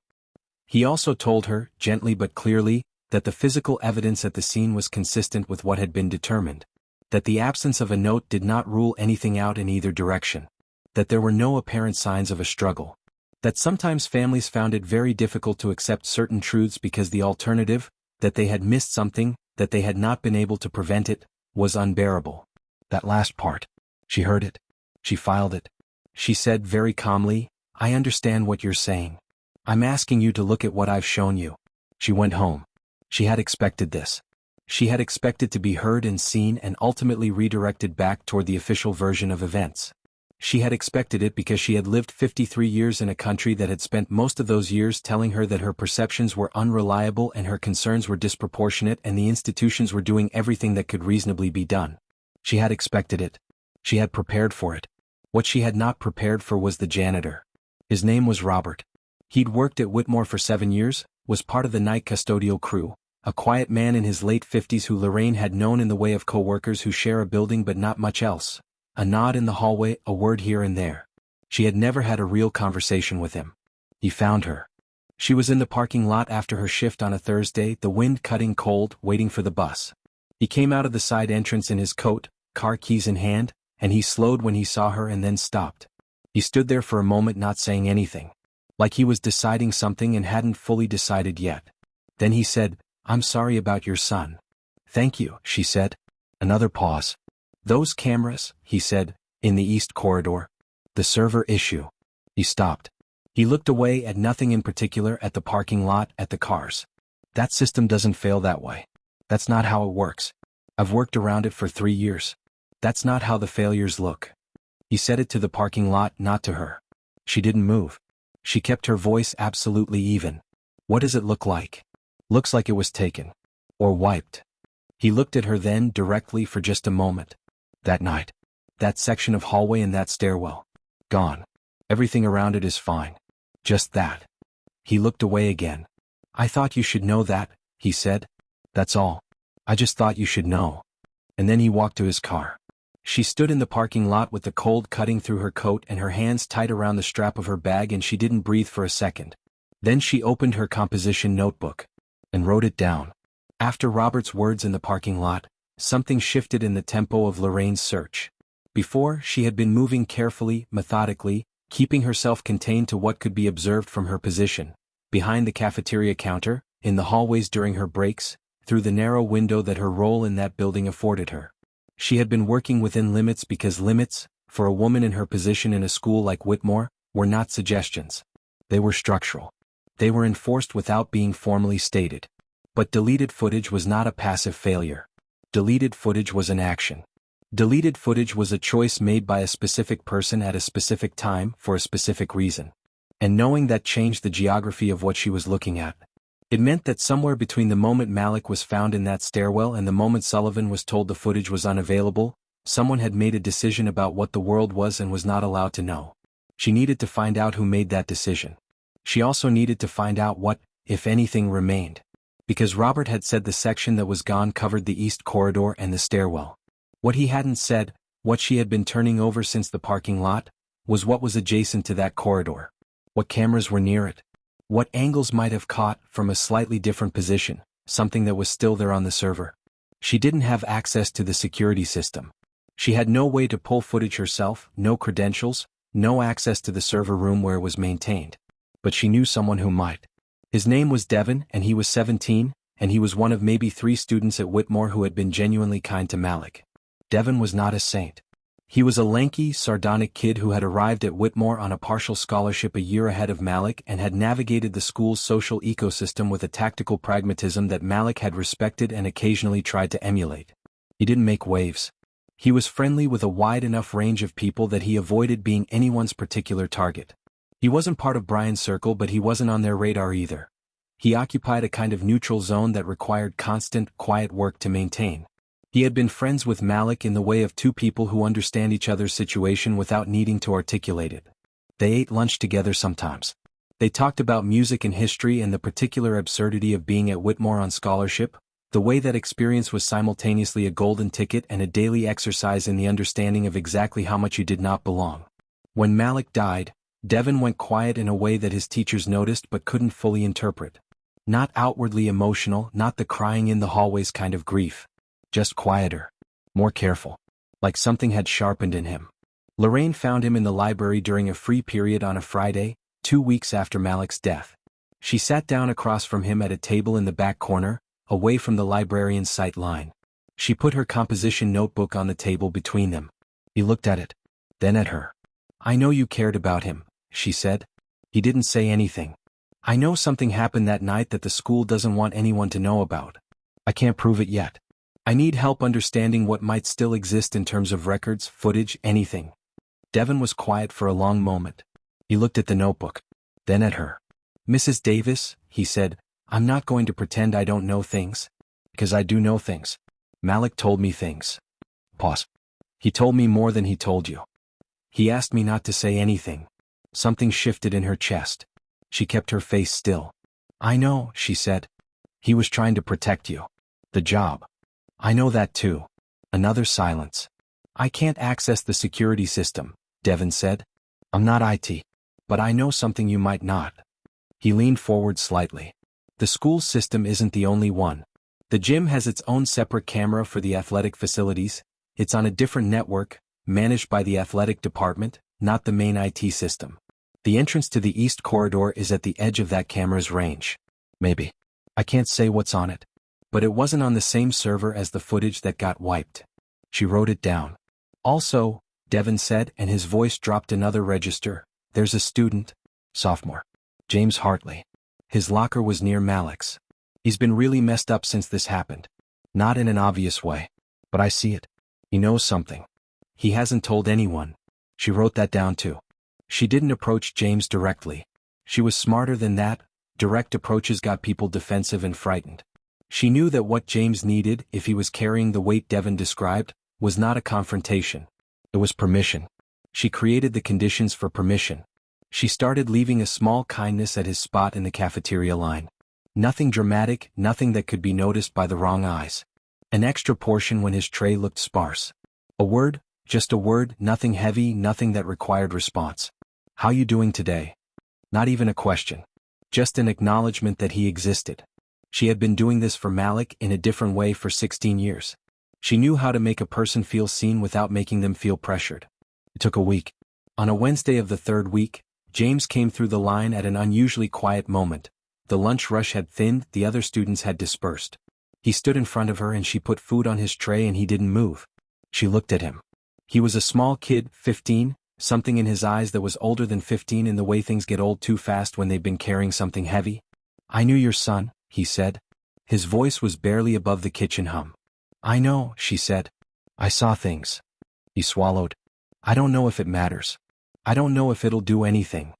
Speaker 1: He also told her, gently but clearly, that the physical evidence at the scene was consistent with what had been determined. That the absence of a note did not rule anything out in either direction. That there were no apparent signs of a struggle. That sometimes families found it very difficult to accept certain truths because the alternative, that they had missed something, that they had not been able to prevent it, was unbearable. That last part. She heard it. She filed it. She said very calmly, "I understand what you're saying. I'm asking you to look at what I've shown you." She went home. She had expected this. She had expected to be heard and seen and ultimately redirected back toward the official version of events. She had expected it because she had lived 53 years in a country that had spent most of those years telling her that her perceptions were unreliable and her concerns were disproportionate and the institutions were doing everything that could reasonably be done. She had expected it. She had prepared for it. What she had not prepared for was the janitor. His name was Robert. He'd worked at Whitmore for 7 years, was part of the night custodial crew, a quiet man in his late 50s who Lorraine had known in the way of co-workers who share a building but not much else. A nod in the hallway, a word here and there. She had never had a real conversation with him. He found her. She was in the parking lot after her shift on a Thursday, the wind cutting cold, waiting for the bus. He came out of the side entrance in his coat, car keys in hand, and he slowed when he saw her and then stopped. He stood there for a moment not saying anything. Like he was deciding something and hadn't fully decided yet. Then he said, "I'm sorry about your son." "Thank you," she said. Another pause. "Those cameras," he said, "in the east corridor. The server issue." He stopped. He looked away at nothing in particular, at the parking lot, at the cars. "That system doesn't fail that way. That's not how it works. I've worked around it for 3 years. That's not how the failures look." He said it to the parking lot, not to her. She didn't move. She kept her voice absolutely even. "What does it look like?" "Looks like it was taken. Or wiped." He looked at her then directly for just a moment. "That night. That section of hallway and that stairwell. Gone. Everything around it is fine. Just that." He looked away again. "I thought you should know that," he said. "That's all. I just thought you should know." And then he walked to his car. She stood in the parking lot with the cold cutting through her coat and her hands tight around the strap of her bag, and she didn't breathe for a second. Then she opened her composition notebook and wrote it down. After Robert's words in the parking lot, something shifted in the tempo of Lorraine's search. Before, she had been moving carefully, methodically, keeping herself contained to what could be observed from her position, behind the cafeteria counter, in the hallways during her breaks, through the narrow window that her role in that building afforded her. She had been working within limits because limits, for a woman in her position in a school like Whitmore, were not suggestions. They were structural. They were enforced without being formally stated. But deleted footage was not a passive failure. Deleted footage was an action. Deleted footage was a choice made by a specific person at a specific time for a specific reason. And knowing that changed the geography of what she was looking at. It meant that somewhere between the moment Malik was found in that stairwell and the moment Sullivan was told the footage was unavailable, someone had made a decision about what the world was and was not allowed to know. She needed to find out who made that decision. She also needed to find out what, if anything, remained. Because Robert had said the section that was gone covered the east corridor and the stairwell. What he hadn't said, what she had been turning over since the parking lot, was what was adjacent to that corridor. What cameras were near it. What angles might have caught, from a slightly different position, something that was still there on the server. She didn't have access to the security system. She had no way to pull footage herself, no credentials, no access to the server room where it was maintained. But she knew someone who might. His name was Devin, and he was 17, and he was one of maybe 3 students at Whitmore who had been genuinely kind to Malik. Devin was not a saint. He was a lanky, sardonic kid who had arrived at Whitmore on a partial scholarship a year ahead of Malik and had navigated the school's social ecosystem with a tactical pragmatism that Malik had respected and occasionally tried to emulate. He didn't make waves. He was friendly with a wide enough range of people that he avoided being anyone's particular target. He wasn't part of Brian's circle, but he wasn't on their radar either. He occupied a kind of neutral zone that required constant, quiet work to maintain. He had been friends with Malik in the way of 2 people who understand each other's situation without needing to articulate it. They ate lunch together sometimes. They talked about music and history and the particular absurdity of being at Whitmore on scholarship, the way that experience was simultaneously a golden ticket and a daily exercise in the understanding of exactly how much you did not belong. When Malik died, Devin went quiet in a way that his teachers noticed but couldn't fully interpret. Not outwardly emotional, not the crying in the hallways kind of grief. Just quieter. More careful. Like something had sharpened in him. Lorraine found him in the library during a free period on a Friday, 2 weeks after Malik's death. She sat down across from him at a table in the back corner, away from the librarian's sight line. She put her composition notebook on the table between them. He looked at it. Then at her. "I know you cared about him," she said. He didn't say anything. "I know something happened that night that the school doesn't want anyone to know about. I can't prove it yet. I need help understanding what might still exist in terms of records, footage, anything." Devin was quiet for a long moment. He looked at the notebook. Then at her. "Mrs. Davis," he said, "I'm not going to pretend I don't know things. Because I do know things. Malik told me things." Pause. "He told me more than he told you. He asked me not to say anything." Something shifted in her chest. She kept her face still. "I know," she said. "He was trying to protect you. The job. I know that too." Another silence. "I can't access the security system," Devin said. "I'm not IT. But I know something you might not." He leaned forward slightly. "The school system isn't the only one. The gym has its own separate camera for the athletic facilities. It's on a different network, managed by the athletic department, not the main IT system. The entrance to the east corridor is at the edge of that camera's range. Maybe. I can't say what's on it. But it wasn't on the same server as the footage that got wiped." She wrote it down. "Also," Devin said, and his voice dropped another register, "there's a student, sophomore, James Hartley. His locker was near Malik's. He's been really messed up since this happened. Not in an obvious way. But I see it. He knows something. He hasn't told anyone." She wrote that down too. She didn't approach James directly. She was smarter than that. Direct approaches got people defensive and frightened. She knew that what James needed, if he was carrying the weight Devin described, was not a confrontation. It was permission. She created the conditions for permission. She started leaving a small kindness at his spot in the cafeteria line. Nothing dramatic, nothing that could be noticed by the wrong eyes. An extra portion when his tray looked sparse. A word, just a word, nothing heavy, nothing that required response. "How you doing today?" Not even a question. Just an acknowledgement that he existed. She had been doing this for Malik in a different way for 16 years. She knew how to make a person feel seen without making them feel pressured. It took a week. On a Wednesday of the 3rd week, James came through the line at an unusually quiet moment. The lunch rush had thinned, the other students had dispersed. He stood in front of her and she put food on his tray and he didn't move. She looked at him. He was a small kid, 15, something in his eyes that was older than 15 in the way things get old too fast when they've been carrying something heavy. "I knew your son," he said. His voice was barely above the kitchen hum. "I know," she said. "I saw things." He swallowed. "I don't know if it matters. I don't know if it'll do anything."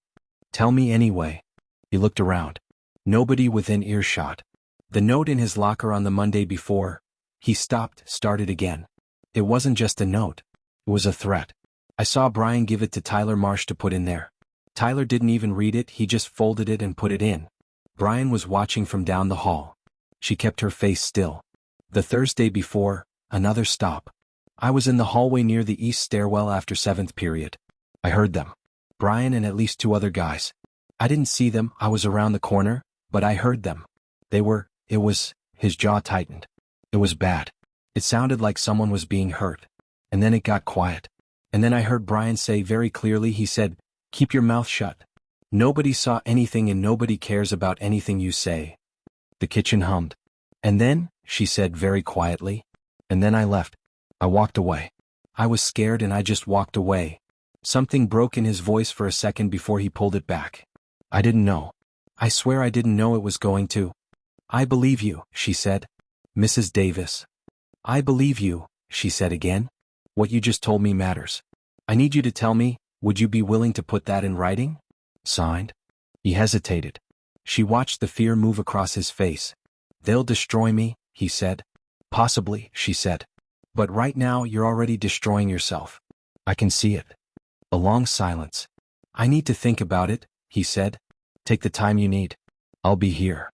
Speaker 1: "Tell me anyway." He looked around. Nobody within earshot. The note in his locker on the Monday before. He stopped, started again. It wasn't just a note. It was a threat. "I saw Brian give it to Tyler Marsh to put in there. Tyler didn't even read it, he just folded it and put it in. Brian was watching from down the hall." She kept her face still. "The Thursday before, another stop. I was in the hallway near the east stairwell after 7th period. I heard them. Brian and at least 2 other guys. I didn't see them, I was around the corner, but I heard them. His jaw tightened. It was bad. It sounded like someone was being hurt. And then it got quiet. And then I heard Brian say very clearly, he said, 'Keep your mouth shut. Nobody saw anything and nobody cares about anything you say.'" The kitchen hummed. "And then," she said very quietly, "and then I left. I walked away. I was scared and I just walked away." Something broke in his voice for a second before he pulled it back. "I didn't know. I swear I didn't know it was going to." "I believe you," she said. "Mrs. Davis." "I believe you," she said again. "What you just told me matters. I need you to tell me, would you be willing to put that in writing? Signed?" He hesitated. She watched the fear move across his face. "They'll destroy me," he said. "Possibly," she said. "But right now you're already destroying yourself. I can see it." A long silence. "I need to think about it," he said. "Take the time you need. I'll be here."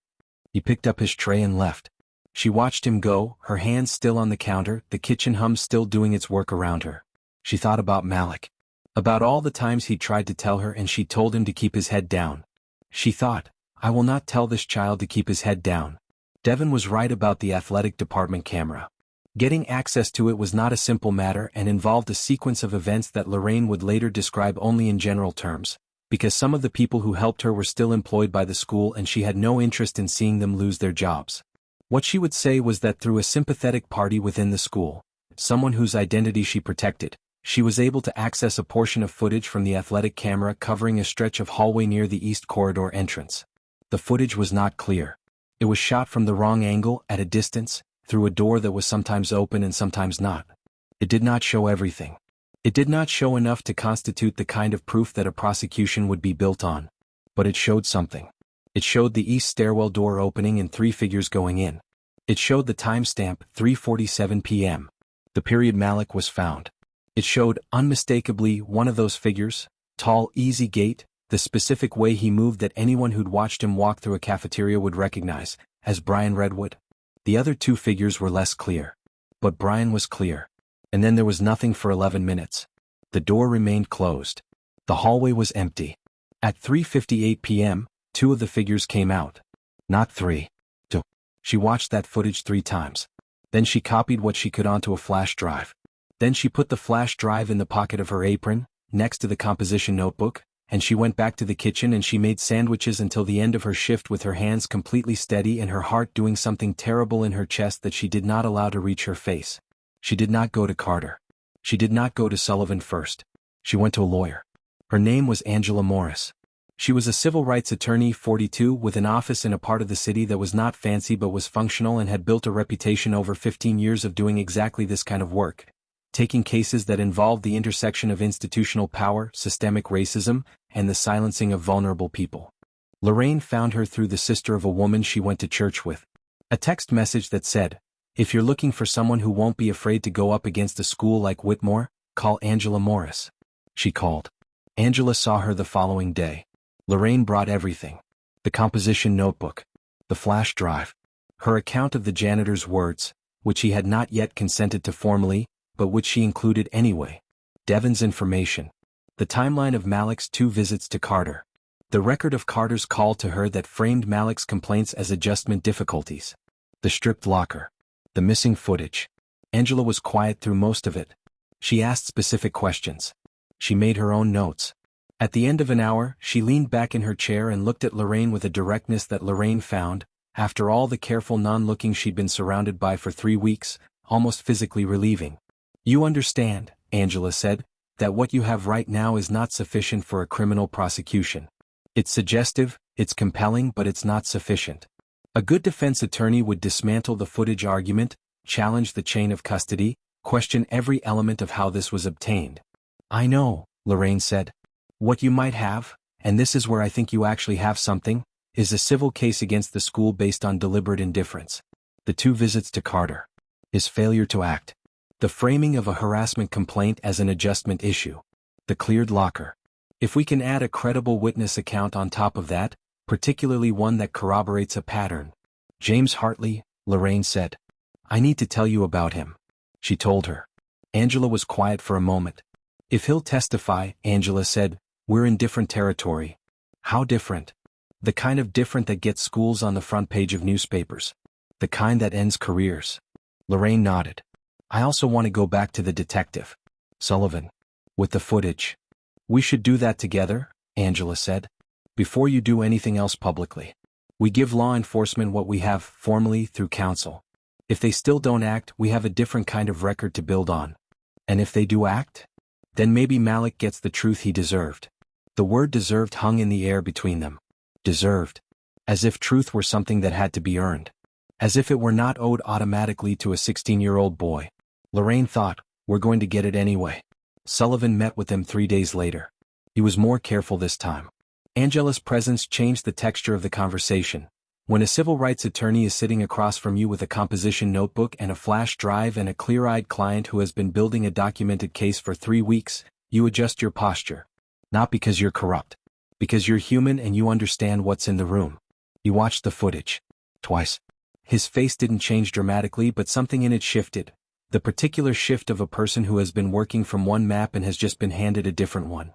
Speaker 1: He picked up his tray and left. She watched him go, her hands still on the counter, the kitchen hum still doing its work around her. She thought about Malik. About all the times he'd tried to tell her and she told him to keep his head down. She thought, "I will not tell this child to keep his head down." Devin was right about the athletic department camera. Getting access to it was not a simple matter and involved a sequence of events that Lorraine would later describe only in general terms, because some of the people who helped her were still employed by the school and she had no interest in seeing them lose their jobs. What she would say was that through a sympathetic party within the school, someone whose identity she protected, she was able to access a portion of footage from the athletic camera covering a stretch of hallway near the east corridor entrance. The footage was not clear. It was shot from the wrong angle, at a distance, through a door that was sometimes open and sometimes not. It did not show everything. It did not show enough to constitute the kind of proof that a prosecution would be built on. But it showed something. It showed the east stairwell door opening and 3 figures going in. It showed the timestamp, 3:47 p.m. The period Malik was found. It showed, unmistakably, one of those figures, tall, easy gait, the specific way he moved that anyone who'd watched him walk through a cafeteria would recognize, as Brian Redwood. The other 2 figures were less clear. But Brian was clear. And then there was nothing for 11 minutes. The door remained closed. The hallway was empty. At 3:58 p.m., 2 of the figures came out. Not 3. 2. She watched that footage 3 times. Then she copied what she could onto a flash drive. Then she put the flash drive in the pocket of her apron, next to the composition notebook, and she went back to the kitchen and she made sandwiches until the end of her shift with her hands completely steady and her heart doing something terrible in her chest that she did not allow to reach her face. She did not go to Carter. She did not go to Sullivan first. She went to a lawyer. Her name was Angela Morris. She was a civil rights attorney, 42, with an office in a part of the city that was not fancy but was functional and had built a reputation over 15 years of doing exactly this kind of work, taking cases that involved the intersection of institutional power, systemic racism, and the silencing of vulnerable people. Lorraine found her through the sister of a woman she went to church with. A text message that said, "If you're looking for someone who won't be afraid to go up against a school like Whitmore, call Angela Morris." She called. Angela saw her the following day. Lorraine brought everything. The composition notebook. The flash drive. Her account of the janitor's words, which he had not yet consented to formally, but which she included anyway. Devin's information. The timeline of Malik's 2 visits to Carter. The record of Carter's call to her that framed Malik's complaints as adjustment difficulties. The stripped locker. The missing footage. Angela was quiet through most of it. She asked specific questions. She made her own notes. At the end of an hour, she leaned back in her chair and looked at Lorraine with a directness that Lorraine found, After all the careful non-looking she'd been surrounded by for 3 weeks, almost physically relieving. You understand, Angela said, that what you have right now is not sufficient for a criminal prosecution. It's suggestive, it's compelling, but it's not sufficient. A good defense attorney would dismantle the footage argument, challenge the chain of custody, question every element of how this was obtained. I know, Lorraine said. What you might have, and this is where I think you actually have something, is a civil case against the school based on deliberate indifference. The 2 visits to Carter. His failure to act. The framing of a harassment complaint as an adjustment issue. The cleared locker. If we can add a credible witness account on top of that, particularly one that corroborates a pattern. James Hartley, Lorraine said. I need to tell you about him. She told her. Angela was quiet for a moment. If he'll testify, Angela said, we're in different territory. How different? The kind of different that gets schools on the front page of newspapers. The kind that ends careers. Lorraine nodded. I also want to go back to the detective. Sullivan. With the footage. We should do that together, Angela said. Before you do anything else publicly. We give law enforcement what we have formally through counsel. If they still don't act, we have a different kind of record to build on. And if they do act? Then maybe Malik gets the truth he deserved. The word deserved hung in the air between them. Deserved. As if truth were something that had to be earned. As if it were not owed automatically to a 16-year-old boy. Lorraine thought, we're going to get it anyway. Sullivan met with them 3 days later. He was more careful this time. Angela's presence changed the texture of the conversation. When a civil rights attorney is sitting across from you with a composition notebook and a flash drive and a clear-eyed client who has been building a documented case for 3 weeks, you adjust your posture. Not because you're corrupt. Because you're human and you understand what's in the room. He watched the footage. Twice. His face didn't change dramatically, but something in it shifted. The particular shift of a person who has been working from one map and has just been handed a different one.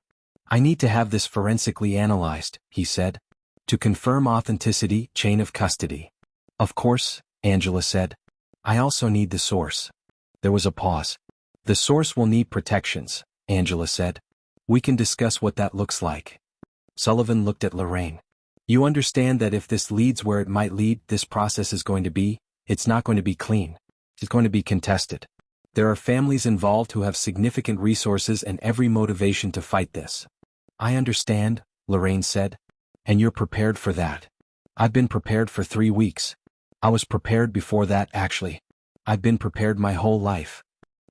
Speaker 1: I need to have this forensically analyzed, he said. To confirm authenticity, chain of custody. Of course, Angela said. I also need the source. There was a pause. The source will need protections, Angela said. We can discuss what that looks like. Sullivan looked at Lorraine. You understand that if this leads where it might lead, this process is going to be, it's not going to be clean. It's going to be contested. There are families involved who have significant resources and every motivation to fight this. I understand, Lorraine said. And you're prepared for that. I've been prepared for 3 weeks. I was prepared before that, actually. I've been prepared my whole life.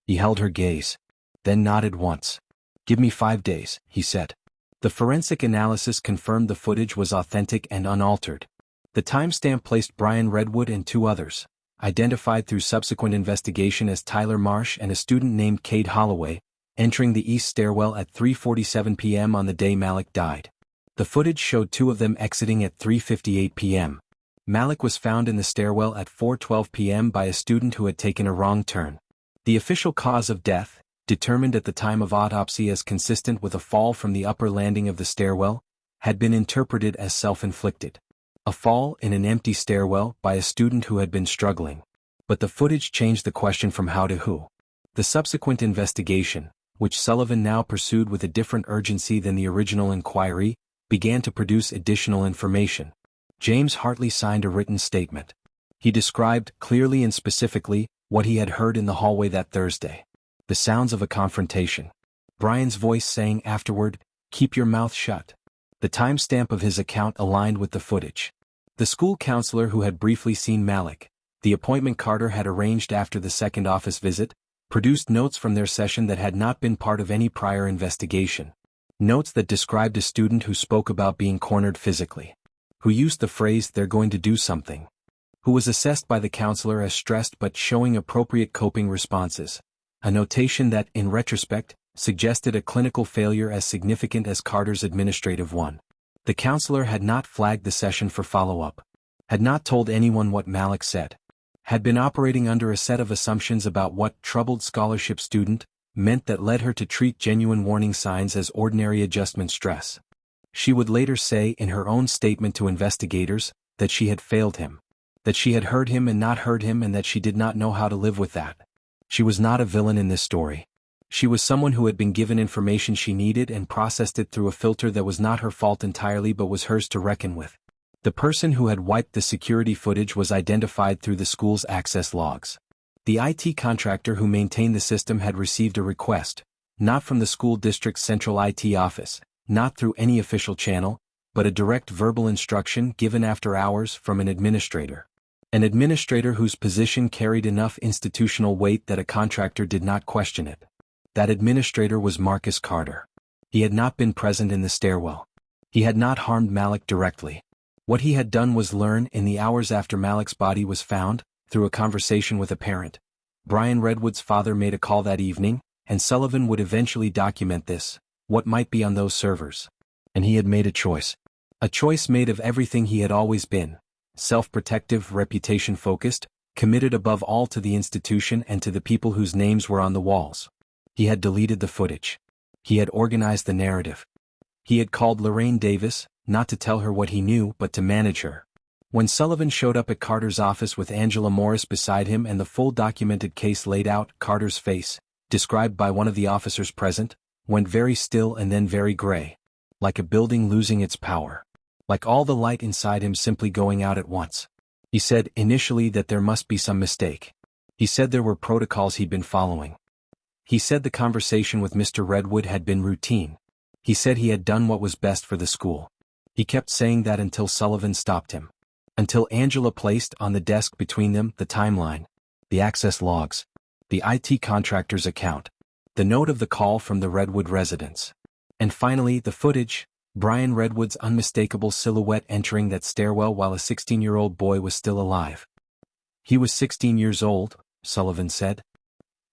Speaker 1: He held her gaze. Then nodded once. Give me 5 days, he said. The forensic analysis confirmed the footage was authentic and unaltered. The timestamp placed Brian Redwood and 2 others, identified through subsequent investigation as Tyler Marsh and a student named Cade Holloway, entering the east stairwell at 3:47 p.m. on the day Malik died. The footage showed 2 of them exiting at 3:58 p.m. Malik was found in the stairwell at 4:12 p.m. by a student who had taken a wrong turn. The official cause of death, determined at the time of autopsy as consistent with a fall from the upper landing of the stairwell, had been interpreted as self-inflicted. A fall in an empty stairwell by a student who had been struggling. But the footage changed the question from how to who. The subsequent investigation, which Sullivan now pursued with a different urgency than the original inquiry, began to produce additional information. James Hartley signed a written statement. He described, clearly and specifically, what he had heard in the hallway that Thursday. The sounds of a confrontation. Brian's voice saying afterward, "Keep your mouth shut." The timestamp of his account aligned with the footage. The school counselor who had briefly seen Malik, the appointment Carter had arranged after the second office visit, produced notes from their session that had not been part of any prior investigation. Notes that described a student who spoke about being cornered physically. Who used the phrase, "they're going to do something." Who was assessed by the counselor as stressed but showing appropriate coping responses. A notation that, in retrospect, suggested a clinical failure as significant as Carter's administrative one. The counselor had not flagged the session for follow-up. Had not told anyone what Malik said. Had been operating under a set of assumptions about what troubled scholarship student meant that led her to treat genuine warning signs as ordinary adjustment stress. She would later say in her own statement to investigators that she had failed him. That she had heard him and not heard him and that she did not know how to live with that. She was not a villain in this story. She was someone who had been given information she needed and processed it through a filter that was not her fault entirely but was hers to reckon with. The person who had wiped the security footage was identified through the school's access logs. The IT contractor who maintained the system had received a request, not from the school district's central IT office, not through any official channel, but a direct verbal instruction given after hours from an administrator. An administrator whose position carried enough institutional weight that a contractor did not question it. That administrator was Marcus Carter. He had not been present in the stairwell. He had not harmed Malik directly. What he had done was learn in the hours after Malik's body was found, through a conversation with a parent. Brian Redwood's father made a call that evening, and Sullivan would eventually document this, what might be on those servers. And he had made a choice. A choice made of everything he had always been. Self-protective, reputation-focused, committed above all to the institution and to the people whose names were on the walls. He had deleted the footage. He had organized the narrative. He had called Lorraine Davis, not to tell her what he knew but to manage her. When Sullivan showed up at Carter's office with Angela Morris beside him and the full documented case laid out, Carter's face, described by one of the officers present, went very still and then very gray. Like a building losing its power. Like all the light inside him simply going out at once. He said initially that there must be some mistake. He said there were protocols he'd been following. He said the conversation with Mr. Redwood had been routine. He said he had done what was best for the school. He kept saying that until Sullivan stopped him. Until Angela placed on the desk between them the timeline, the access logs, the IT contractor's account, the note of the call from the Redwood residence. And finally the footage, Brian Redwood's unmistakable silhouette entering that stairwell while a 16-year-old boy was still alive. He was 16 years old, Sullivan said.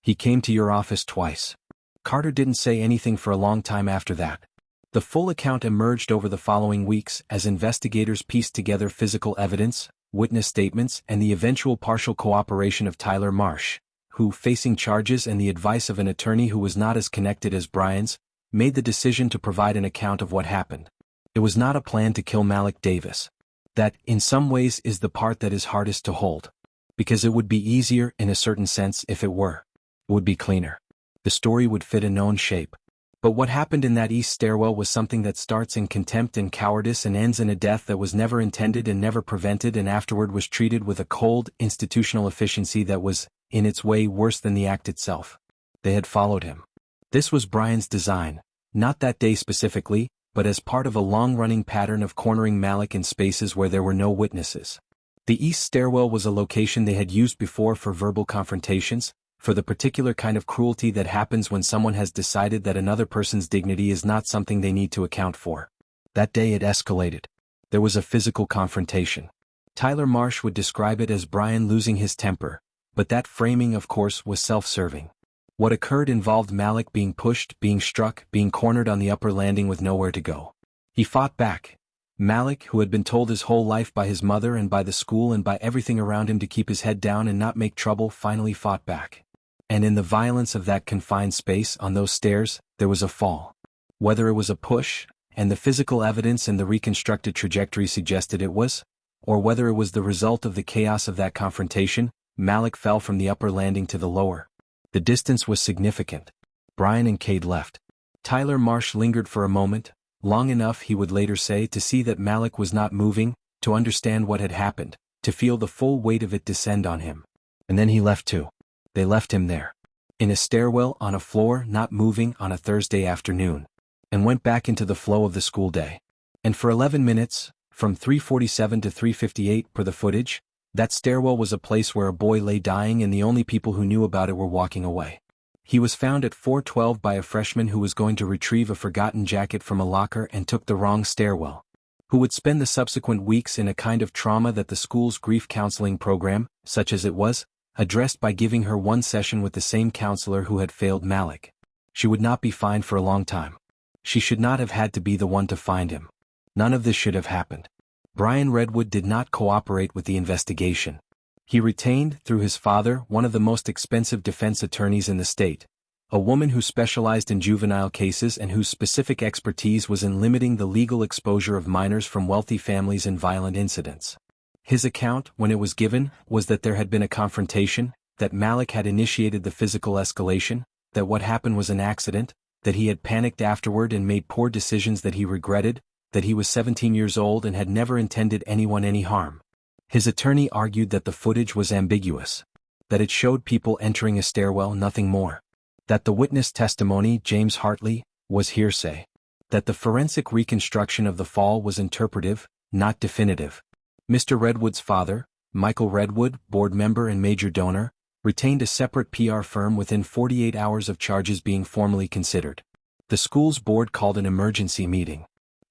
Speaker 1: He came to your office twice. Carter didn't say anything for a long time after that. The full account emerged over the following weeks as investigators pieced together physical evidence, witness statements, and the eventual partial cooperation of Tyler Marsh, who, facing charges and the advice of an attorney who was not as connected as Brian's, made the decision to provide an account of what happened. It was not a plan to kill Malik Davis. That, in some ways, is the part that is hardest to hold. Because it would be easier, in a certain sense, if it were. It would be cleaner. The story would fit a known shape. But what happened in that east stairwell was something that starts in contempt and cowardice and ends in a death that was never intended and never prevented and afterward was treated with a cold, institutional efficiency that was, in its way, worse than the act itself. They had followed him. This was Brian's design, not that day specifically, but as part of a long-running pattern of cornering Malik in spaces where there were no witnesses. The east stairwell was a location they had used before for verbal confrontations, for the particular kind of cruelty that happens when someone has decided that another person's dignity is not something they need to account for. That day it escalated. There was a physical confrontation. Tyler Marsh would describe it as Brian losing his temper, but that framing, of course, was self-serving. What occurred involved Malik being pushed, being struck, being cornered on the upper landing with nowhere to go. He fought back. Malik, who had been told his whole life by his mother and by the school and by everything around him to keep his head down and not make trouble, finally fought back. And in the violence of that confined space on those stairs, there was a fall. Whether it was a push, and the physical evidence and the reconstructed trajectory suggested it was, or whether it was the result of the chaos of that confrontation, Malik fell from the upper landing to the lower. The distance was significant. Brian and Cade left. Tyler Marsh lingered for a moment, long enough, he would later say, to see that Malik was not moving, to understand what had happened, to feel the full weight of it descend on him. And then he left too. They left him there. In a stairwell, on a floor, not moving, on a Thursday afternoon. And went back into the flow of the school day. And for 11 minutes, from 3:47 to 3:58 per the footage, that stairwell was a place where a boy lay dying and the only people who knew about it were walking away. He was found at 4:12 by a freshman who was going to retrieve a forgotten jacket from a locker and took the wrong stairwell. Who would spend the subsequent weeks in a kind of trauma that the school's grief counseling program, such as it was, addressed by giving her one session with the same counselor who had failed Malik. She would not be fined for a long time. She should not have had to be the one to find him. None of this should have happened. Brian Redwood did not cooperate with the investigation. He retained, through his father, one of the most expensive defense attorneys in the state, a woman who specialized in juvenile cases and whose specific expertise was in limiting the legal exposure of minors from wealthy families in violent incidents. His account, when it was given, was that there had been a confrontation, that Malik had initiated the physical escalation, that what happened was an accident, that he had panicked afterward and made poor decisions that he regretted, that he was 17 years old and had never intended anyone any harm. His attorney argued that the footage was ambiguous, that it showed people entering a stairwell, nothing more, that the witness testimony, James Hartley, was hearsay, that the forensic reconstruction of the fall was interpretive, not definitive. Mr. Redwood's father, Michael Redwood, board member and major donor, retained a separate PR firm within 48 hours of charges being formally considered. The school's board called an emergency meeting.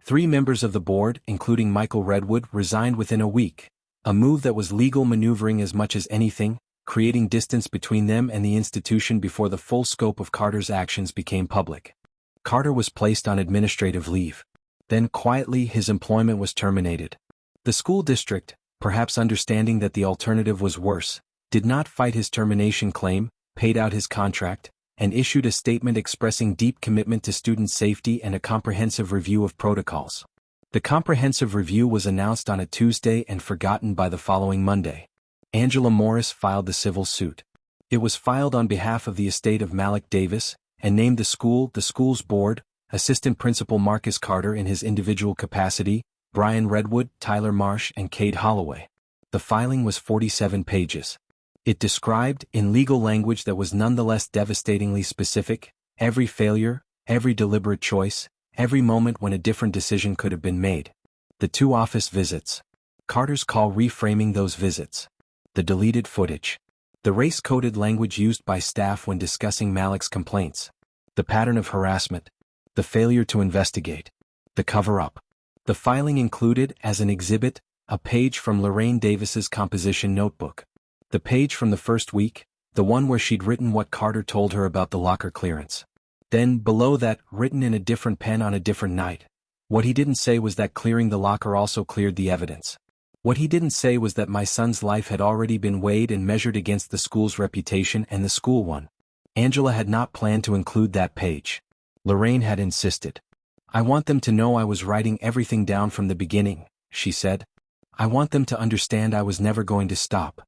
Speaker 1: 3 members of the board, including Michael Redwood, resigned within a week, a move that was legal maneuvering as much as anything, creating distance between them and the institution before the full scope of Carter's actions became public. Carter was placed on administrative leave. Then quietly his employment was terminated. The school district, perhaps understanding that the alternative was worse, did not fight his termination claim, paid out his contract, and issued a statement expressing deep commitment to student safety and a comprehensive review of protocols. The comprehensive review was announced on a Tuesday and forgotten by the following Monday. Angela Morris filed the civil suit. It was filed on behalf of the estate of Malik Davis, and named the school's board, assistant principal Marcus Carter in his individual capacity, Brian Redwood, Tyler Marsh and Kate Holloway. The filing was 47 pages. It described, in legal language that was nonetheless devastatingly specific, every failure, every deliberate choice, every moment when a different decision could have been made. The 2 office visits. Carter's call reframing those visits. The deleted footage. The race-coded language used by staff when discussing Malik's complaints. The pattern of harassment. The failure to investigate. The cover-up. The filing included, as an exhibit, a page from Lorraine Davis's composition notebook. The page from the first week, the one where she'd written what Carter told her about the locker clearance. Then, below that, written in a different pen on a different night. What he didn't say was that clearing the locker also cleared the evidence. What he didn't say was that my son's life had already been weighed and measured against the school's reputation and the school one. Angela had not planned to include that page. Lorraine had insisted. "I want them to know I was writing everything down from the beginning," she said. "I want them to understand I was never going to stop."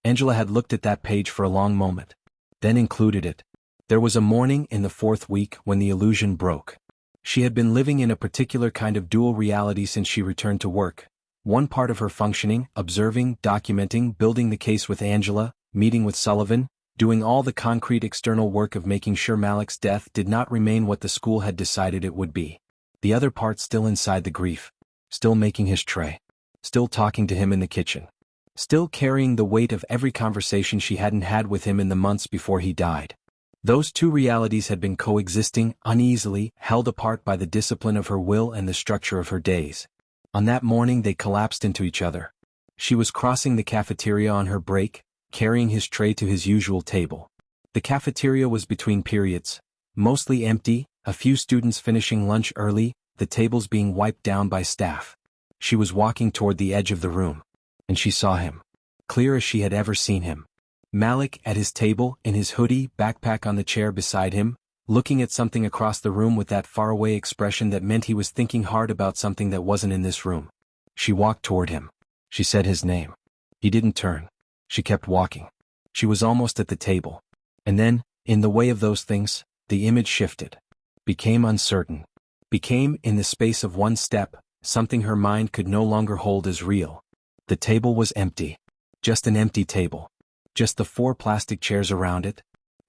Speaker 1: Angela had looked at that page for a long moment, then included it. There was a morning in the 4th week when the illusion broke. She had been living in a particular kind of dual reality since she returned to work. One part of her functioning, observing, documenting, building the case with Angela, meeting with Sullivan, doing all the concrete external work of making sure Malik's death did not remain what the school had decided it would be. The other part still inside the grief. Still making his tray. Still talking to him in the kitchen. Still carrying the weight of every conversation she hadn't had with him in the months before he died. Those 2 realities had been coexisting, uneasily, held apart by the discipline of her will and the structure of her days. On that morning they collapsed into each other. She was crossing the cafeteria on her break, carrying his tray to his usual table. The cafeteria was between periods, mostly empty, a few students finishing lunch early, the tables being wiped down by staff. She was walking toward the edge of the room. And she saw him. Clear as she had ever seen him. Malik at his table, in his hoodie, backpack on the chair beside him, looking at something across the room with that faraway expression that meant he was thinking hard about something that wasn't in this room. She walked toward him. She said his name. He didn't turn. She kept walking. She was almost at the table. And then, in the way of those things, the image shifted. Became uncertain. Became, in the space of one step, something her mind could no longer hold as real. The table was empty. Just an empty table. Just the 4 plastic chairs around it.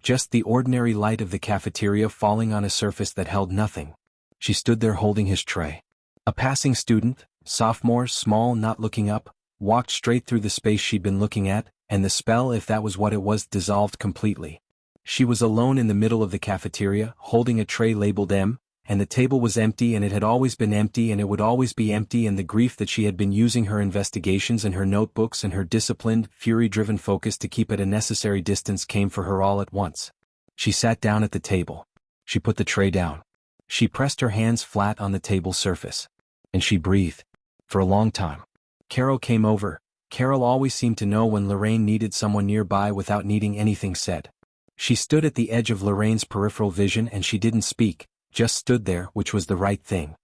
Speaker 1: Just the ordinary light of the cafeteria falling on a surface that held nothing. She stood there holding his tray. A passing student, sophomore, small, not looking up, walked straight through the space she'd been looking at, and the spell, if that was what it was, dissolved completely. She was alone in the middle of the cafeteria, holding a tray labeled M, and the table was empty, and it had always been empty, and it would always be empty, and the grief that she had been using her investigations and her notebooks and her disciplined, fury-driven focus to keep at a necessary distance came for her all at once. She sat down at the table. She put the tray down. She pressed her hands flat on the table surface. And she breathed. For a long time. Carol came over. Carol always seemed to know when Lorraine needed someone nearby without needing anything said. She stood at the edge of Lorraine's peripheral vision and she didn't speak. Just stood there, which was the right thing.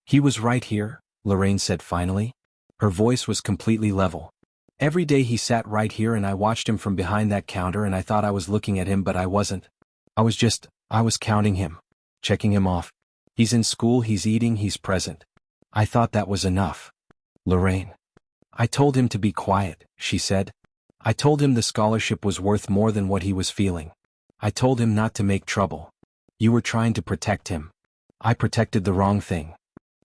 Speaker 1: "He was right here," Lorraine said finally. Her voice was completely level. "Every day he sat right here and I watched him from behind that counter and I thought I was looking at him but I wasn't. I was counting him. Checking him off. He's in school, he's eating, he's present. I thought that was enough. Lorraine. I told him to be quiet, she said. I told him the scholarship was worth more than what he was feeling. I told him not to make trouble. You were trying to protect him. I protected the wrong thing.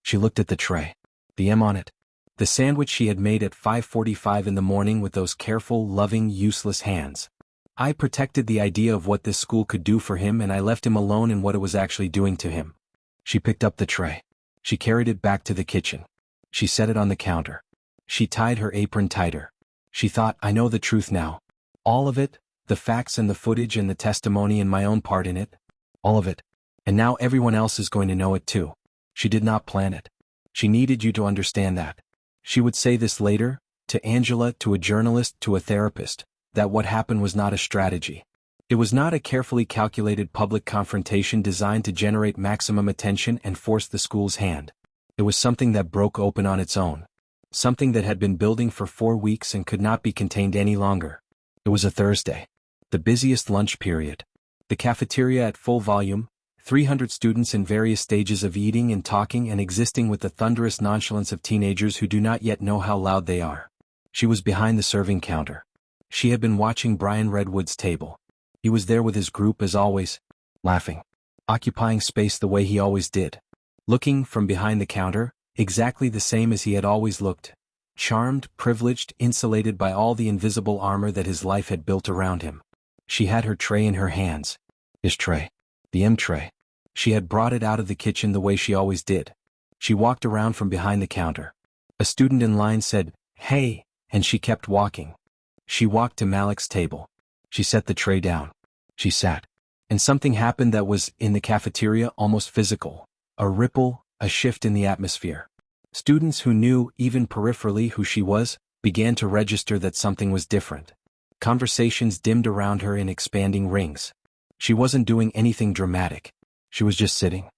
Speaker 1: She looked at the tray. The M on it. The sandwich she had made at 5:45 in the morning with those careful, loving, useless hands. I protected the idea of what this school could do for him, and I left him alone in what it was actually doing to him. She picked up the tray. She carried it back to the kitchen. She set it on the counter. She tied her apron tighter. She thought, I know the truth now. All of it, the facts and the footage and the testimony and my own part in it. All of it. And now everyone else is going to know it too. She did not plan it. She needed you to understand that. She would say this later, to Angela, to a journalist, to a therapist, that what happened was not a strategy. It was not a carefully calculated public confrontation designed to generate maximum attention and force the school's hand. It was something that broke open on its own. Something that had been building for 4 weeks and could not be contained any longer. It was a Thursday. The busiest lunch period. The cafeteria at full volume, 300 students in various stages of eating and talking and existing with the thunderous nonchalance of teenagers who do not yet know how loud they are. She was behind the serving counter. She had been watching Brian Redwood's table. He was there with his group as always, laughing, occupying space the way he always did. Looking from behind the counter, exactly the same as he had always looked. Charmed, privileged, insulated by all the invisible armor that his life had built around him. She had her tray in her hands. His tray. The M tray. She had brought it out of the kitchen the way she always did. She walked around from behind the counter. A student in line said, "Hey," and she kept walking. She walked to Malik's table. She set the tray down. She sat. And something happened that was, in the cafeteria, almost physical. A ripple, a shift in the atmosphere. Students who knew, even peripherally, who she was, began to register that something was different. Conversations dimmed around her in expanding rings. She wasn't doing anything dramatic. She was just sitting.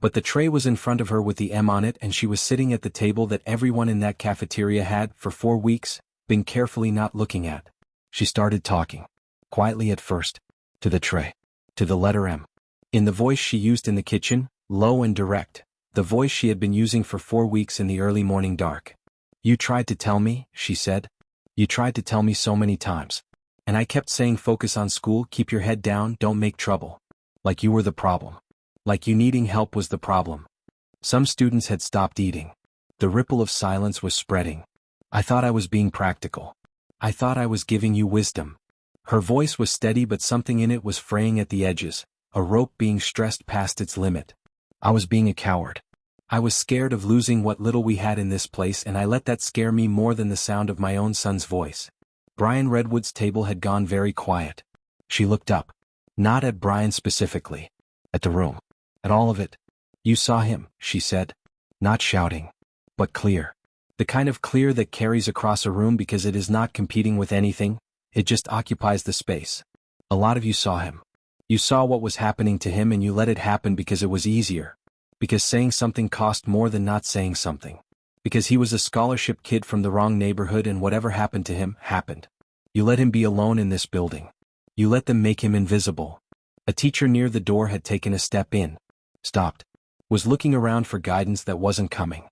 Speaker 1: But the tray was in front of her with the M on it, and she was sitting at the table that everyone in that cafeteria had, for 4 weeks, been carefully not looking at. She started talking. Quietly at first. To the tray. To the letter M. In the voice she used in the kitchen, low and direct. The voice she had been using for 4 weeks in the early morning dark. "You tried to tell me," she said. "You tried to tell me so many times. And I kept saying focus on school, keep your head down, don't make trouble. Like you were the problem. Like you needing help was the problem." Some students had stopped eating. The ripple of silence was spreading. "I thought I was being practical. I thought I was giving you wisdom." Her voice was steady, but something in it was fraying at the edges, a rope being stressed past its limit. "I was being a coward. I was scared of losing what little we had in this place, and I let that scare me more than the sound of my own son's voice." Brian Redwood's table had gone very quiet. She looked up. Not at Brian specifically. At the room. At all of it. "You saw him," she said. Not shouting. But clear. The kind of clear that carries across a room because it is not competing with anything, it just occupies the space. A lot of you saw him. You saw what was happening to him and you let it happen because it was easier. Because saying something cost more than not saying something. Because he was a scholarship kid from the wrong neighborhood and whatever happened to him, happened. You let him be alone in this building. You let them make him invisible. A teacher near the door had taken a step in. Stopped. Was looking around for guidance that wasn't coming.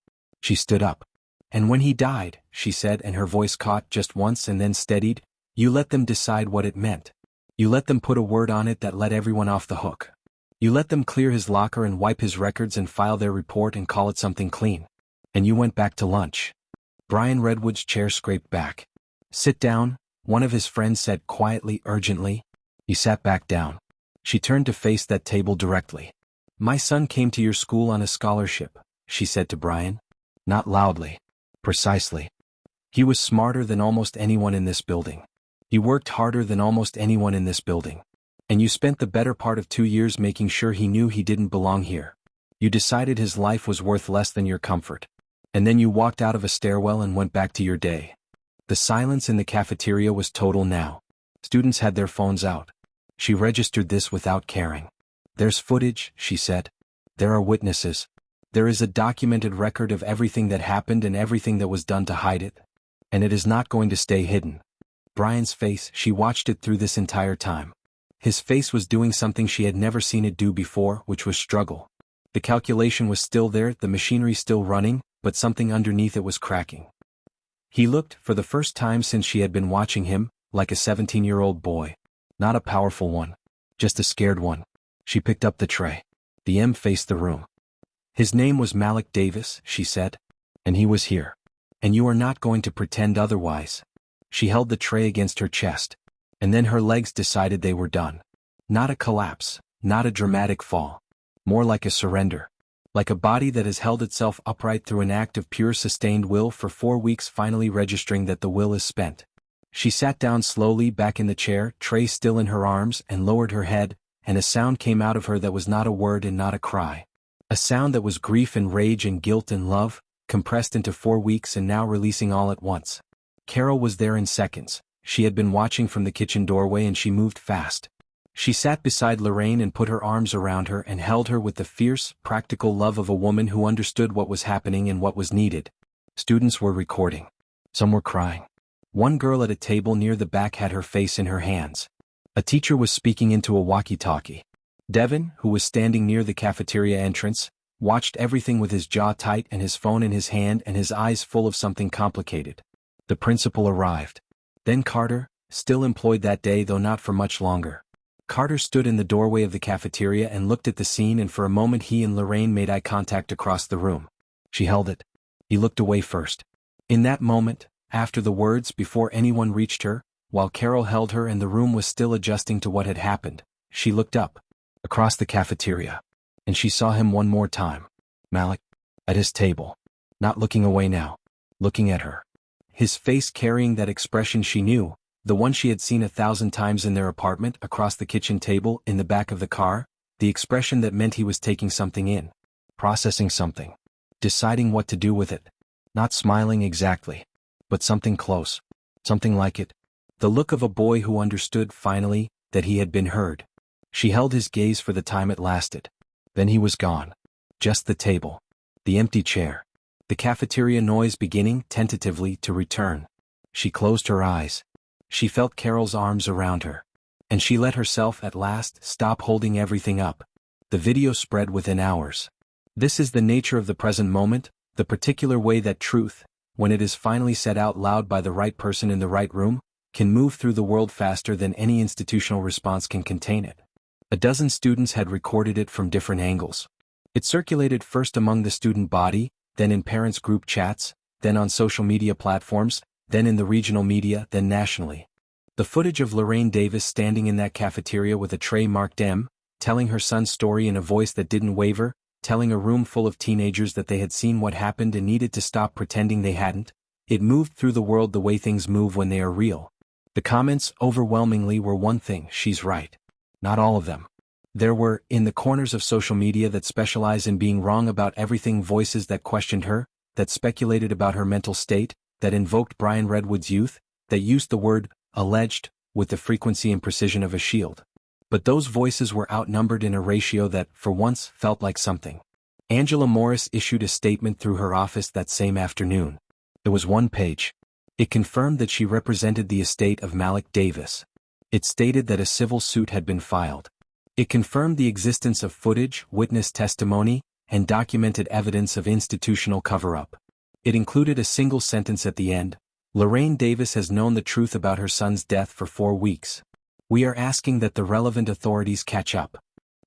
Speaker 1: She stood up. "And when he died," she said, and her voice caught just once and then steadied, "you let them decide what it meant. You let them put a word on it that let everyone off the hook. You let them clear his locker and wipe his records and file their report and call it something clean. And you went back to lunch." Brian Redwood's chair scraped back. "Sit down," one of his friends said quietly, urgently. He sat back down. She turned to face that table directly. "My son came to your school on a scholarship," she said to Brian. Not loudly. Precisely. "He was smarter than almost anyone in this building. He worked harder than almost anyone in this building. And you spent the better part of 2 years making sure he knew he didn't belong here. You decided his life was worth less than your comfort. And then you walked out of a stairwell and went back to your day." The silence in the cafeteria was total now. Students had their phones out. She registered this without caring. "There's footage," she said. "There are witnesses. There is a documented record of everything that happened and everything that was done to hide it. And it is not going to stay hidden." Brian's face, she watched it through this entire time. His face was doing something she had never seen it do before, which was struggle. The calculation was still there, the machinery still running, but something underneath it was cracking. He looked, for the first time since she had been watching him, like a 17-year-old boy. Not a powerful one. Just a scared one. She picked up the tray. The M faced the room. His name was Malik Davis, she said. And he was here. And you are not going to pretend otherwise. She held the tray against her chest. And then her legs decided they were done. Not a collapse, not a dramatic fall. More like a surrender. Like a body that has held itself upright through an act of pure sustained will for 4 weeks, finally registering that the will is spent. She sat down slowly back in the chair, tray still in her arms, and lowered her head, and a sound came out of her that was not a word and not a cry. A sound that was grief and rage and guilt and love, compressed into 4 weeks and now releasing all at once. Carol was there in seconds. She had been watching from the kitchen doorway and she moved fast. She sat beside Lorraine and put her arms around her and held her with the fierce, practical love of a woman who understood what was happening and what was needed. Students were recording. Some were crying. One girl at a table near the back had her face in her hands. A teacher was speaking into a walkie-talkie. Devin, who was standing near the cafeteria entrance, watched everything with his jaw tight and his phone in his hand and his eyes full of something complicated. The principal arrived. Then Carter, still employed that day though not for much longer. Carter stood in the doorway of the cafeteria and looked at the scene, and for a moment he and Lorraine made eye contact across the room. She held it. He looked away first. In that moment, after the words, before anyone reached her, while Carol held her and the room was still adjusting to what had happened, she looked up, across the cafeteria. And she saw him one more time. Malik, at his table. Not looking away now. Looking at her. His face carrying that expression she knew, the one she had seen 1,000 times in their apartment, across the kitchen table, in the back of the car, the expression that meant he was taking something in. Processing something. Deciding what to do with it. Not smiling exactly. But something close. Something like it. The look of a boy who understood, finally, that he had been heard. She held his gaze for the time it lasted. Then he was gone. Just the table. The empty chair. The cafeteria noise beginning, tentatively, to return. She closed her eyes. She felt Carol's arms around her. And she let herself, at last, stop holding everything up. The video spread within hours. This is the nature of the present moment, the particular way that truth, when it is finally said out loud by the right person in the right room, can move through the world faster than any institutional response can contain it. A dozen students had recorded it from different angles. It circulated first among the student body, then in parents' group chats, then on social media platforms, then in the regional media, then nationally. The footage of Lorraine Davis standing in that cafeteria with a tray marked M, telling her son's story in a voice that didn't waver, telling a room full of teenagers that they had seen what happened and needed to stop pretending they hadn't, it moved through the world the way things move when they are real. The comments, overwhelmingly, were one thing: she's right. Not all of them. There were, in the corners of social media that specialize in being wrong about everything, voices that questioned her, that speculated about her mental state, that invoked Brian Redwood's youth, that used the word alleged with the frequency and precision of a shield. But those voices were outnumbered in a ratio that, for once, felt like something. Angela Morris issued a statement through her office that same afternoon. It was one page. It confirmed that she represented the estate of Malik Davis. It stated that a civil suit had been filed. It confirmed the existence of footage, witness testimony, and documented evidence of institutional cover-up. It included a single sentence at the end: Lorraine Davis has known the truth about her son's death for 4 weeks. We are asking that the relevant authorities catch up.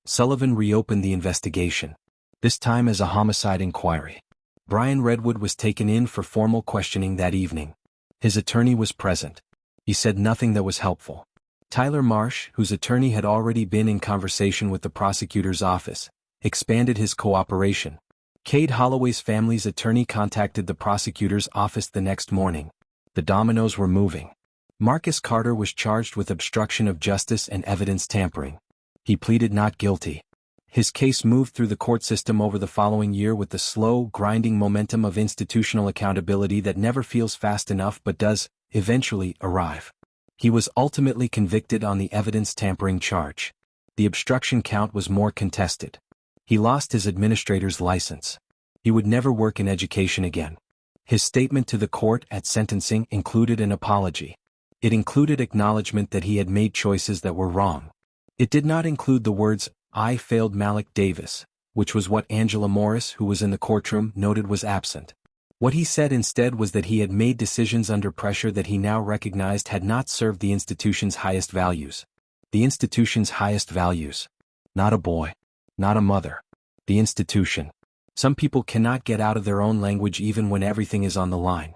Speaker 1: Sullivan reopened the investigation. This time as a homicide inquiry. Brian Redwood was taken in for formal questioning that evening. His attorney was present. He said nothing that was helpful. Tyler Marsh, whose attorney had already been in conversation with the prosecutor's office, expanded his cooperation. Cade Holloway's family's attorney contacted the prosecutor's office the next morning. The dominoes were moving. Marcus Carter was charged with obstruction of justice and evidence tampering. He pleaded not guilty. His case moved through the court system over the following year with the slow, grinding momentum of institutional accountability that never feels fast enough but does, eventually, arrive. He was ultimately convicted on the evidence tampering charge. The obstruction count was more contested. He lost his administrator's license. He would never work in education again. His statement to the court at sentencing included an apology. It included acknowledgement that he had made choices that were wrong. It did not include the words, "I failed Malik Davis," which was what Angela Morris, who was in the courtroom, noted was absent. What he said instead was that he had made decisions under pressure that he now recognized had not served the institution's highest values. The institution's highest values. Not a boy. Not a mother. The institution. Some people cannot get out of their own language even when everything is on the line.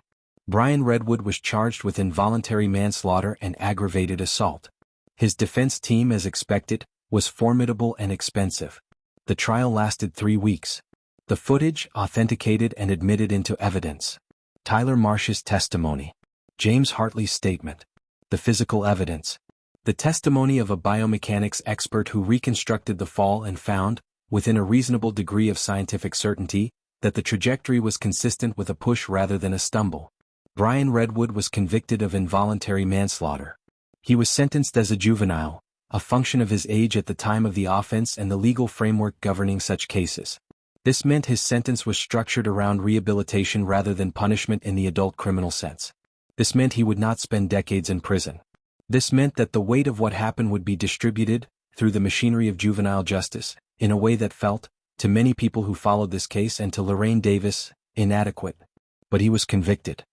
Speaker 1: Brian Redwood was charged with involuntary manslaughter and aggravated assault. His defense team, as expected, was formidable and expensive. The trial lasted 3 weeks. The footage authenticated and admitted into evidence. Tyler Marsh's testimony. James Hartley's statement. The physical evidence. The testimony of a biomechanics expert who reconstructed the fall and found, within a reasonable degree of scientific certainty, that the trajectory was consistent with a push rather than a stumble. Brian Redwood was convicted of involuntary manslaughter. He was sentenced as a juvenile, a function of his age at the time of the offense and the legal framework governing such cases. This meant his sentence was structured around rehabilitation rather than punishment in the adult criminal sense. This meant he would not spend decades in prison. This meant that the weight of what happened would be distributed, through the machinery of juvenile justice, in a way that felt, to many people who followed this case and to Lorraine Davis, inadequate. But he was convicted.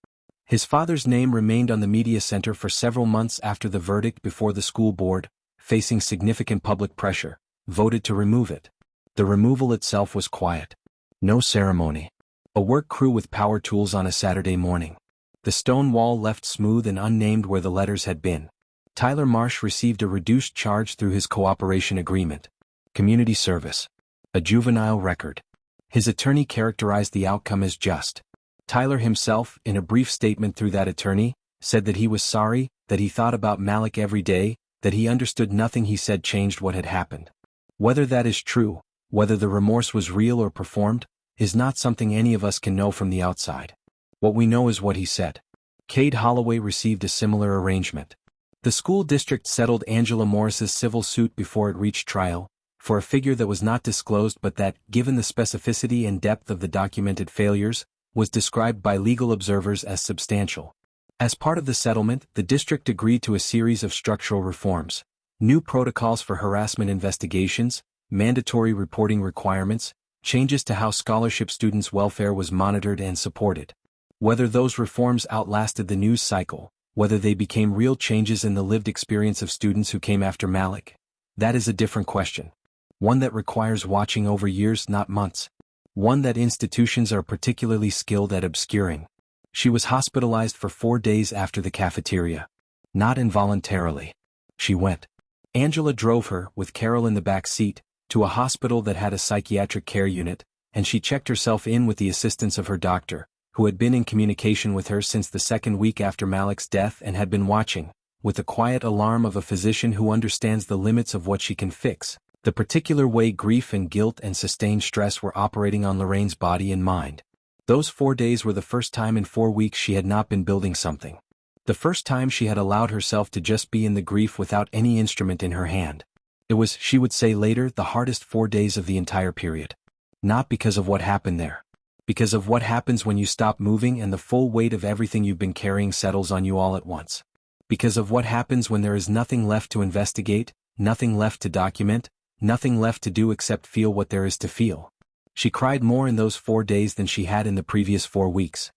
Speaker 1: His father's name remained on the media center for several months after the verdict before the school board, facing significant public pressure, voted to remove it. The removal itself was quiet. No ceremony. A work crew with power tools on a Saturday morning. The stone wall left smooth and unnamed where the letters had been. Tyler Marsh received a reduced charge through his cooperation agreement. Community service. A juvenile record. His attorney characterized the outcome as just. Tyler himself, in a brief statement through that attorney, said that he was sorry, that he thought about Malik every day, that he understood nothing he said changed what had happened. Whether that is true, whether the remorse was real or performed, is not something any of us can know from the outside. What we know is what he said. Cade Holloway received a similar arrangement. The school district settled Angela Morris's civil suit before it reached trial, for a figure that was not disclosed but that, given the specificity and depth of the documented failures, was described by legal observers as substantial. As part of the settlement, the district agreed to a series of structural reforms: new protocols for harassment investigations, mandatory reporting requirements, changes to how scholarship students' welfare was monitored and supported. Whether those reforms outlasted the news cycle, whether they became real changes in the lived experience of students who came after Malik, that is a different question. One that requires watching over years, not months. One that institutions are particularly skilled at obscuring. She was hospitalized for 4 days after the cafeteria. Not involuntarily. She went. Angela drove her, with Carol in the back seat, to a hospital that had a psychiatric care unit, and she checked herself in with the assistance of her doctor, who had been in communication with her since the second week after Malik's death and had been watching, with the quiet alarm of a physician who understands the limits of what she can fix, the particular way grief and guilt and sustained stress were operating on Lorraine's body and mind. Those 4 days were the first time in 4 weeks she had not been building something. The first time she had allowed herself to just be in the grief without any instrument in her hand. It was, she would say later, the hardest 4 days of the entire period. Not because of what happened there. Because of what happens when you stop moving and the full weight of everything you've been carrying settles on you all at once. Because of what happens when there is nothing left to investigate, nothing left to document, nothing left to do except feel what there is to feel. She cried more in those 4 days than she had in the previous 4 weeks.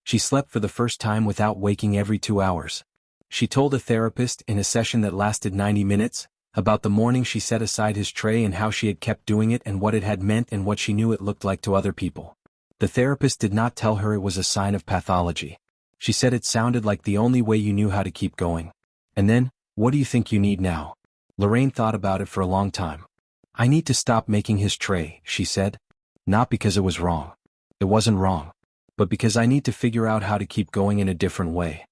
Speaker 1: She slept for the first time without waking every 2 hours. She told a therapist, in a session that lasted 90 minutes, about the morning she set aside his tray and how she had kept doing it and what it had meant and what she knew it looked like to other people. The therapist did not tell her it was a sign of pathology. She said it sounded like the only way you knew how to keep going. And then, what do you think you need now? Lorraine thought about it for a long time. I need to stop making his tray, she said. Not because it was wrong. It wasn't wrong. But because I need to figure out how to keep going in a different way.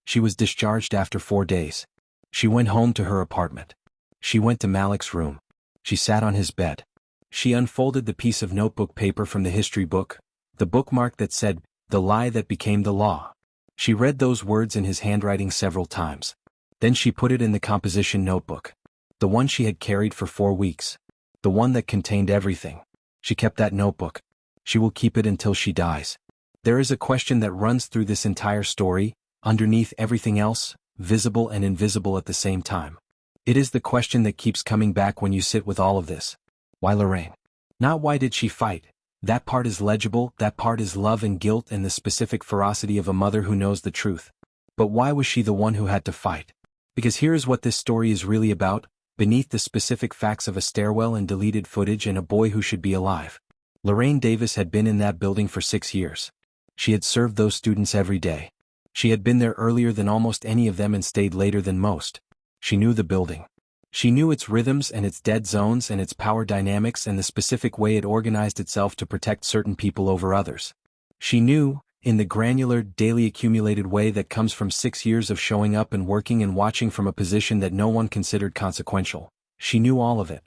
Speaker 1: She was discharged after 4 days. She went home to her apartment. She went to Malik's room. She sat on his bed. She unfolded the piece of notebook paper from the history book, the bookmark that said, "The lie that became the law." She read those words in his handwriting several times. Then she put it in the composition notebook. The one she had carried for 4 weeks. The one that contained everything. She kept that notebook. She will keep it until she dies. There is a question that runs through this entire story, underneath everything else, visible and invisible at the same time. It is the question that keeps coming back when you sit with all of this. Why Lorraine? Not why did she fight? That part is legible, that part is love and guilt and the specific ferocity of a mother who knows the truth. But why was she the one who had to fight? Because here is what this story is really about, beneath the specific facts of a stairwell and deleted footage and a boy who should be alive. Lorraine Davis had been in that building for 6 years. She had served those students every day. She had been there earlier than almost any of them and stayed later than most. She knew the building. She knew its rhythms and its dead zones and its power dynamics and the specific way it organized itself to protect certain people over others. She knew, in the granular, daily accumulated way that comes from 6 years of showing up and working and watching from a position that no one considered consequential. She knew all of it.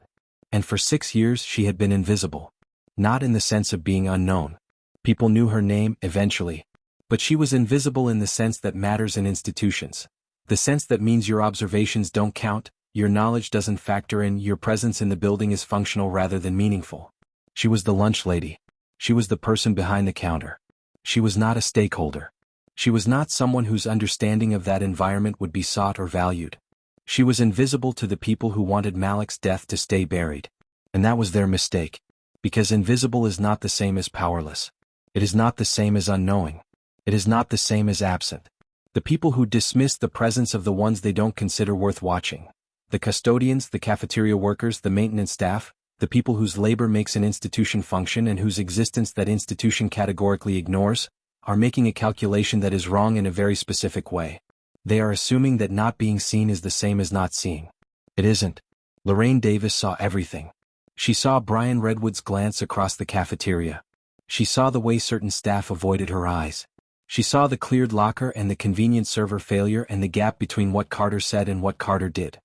Speaker 1: And for 6 years she had been invisible. Not in the sense of being unknown. People knew her name, eventually. But she was invisible in the sense that matters in institutions. The sense that means your observations don't count, your knowledge doesn't factor in, your presence in the building is functional rather than meaningful. She was the lunch lady. She was the person behind the counter. She was not a stakeholder. She was not someone whose understanding of that environment would be sought or valued. She was invisible to the people who wanted Malik's death to stay buried. And that was their mistake. Because invisible is not the same as powerless. It is not the same as unknowing. It is not the same as absent. The people who dismiss the presence of the ones they don't consider worth watching. The custodians, the cafeteria workers, the maintenance staff, the people whose labor makes an institution function and whose existence that institution categorically ignores, are making a calculation that is wrong in a very specific way. They are assuming that not being seen is the same as not seeing. It isn't. Lorraine Davis saw everything. She saw Brian Redwood's glance across the cafeteria. She saw the way certain staff avoided her eyes. She saw the cleared locker and the convenient server failure and the gap between what Carter said and what Carter did.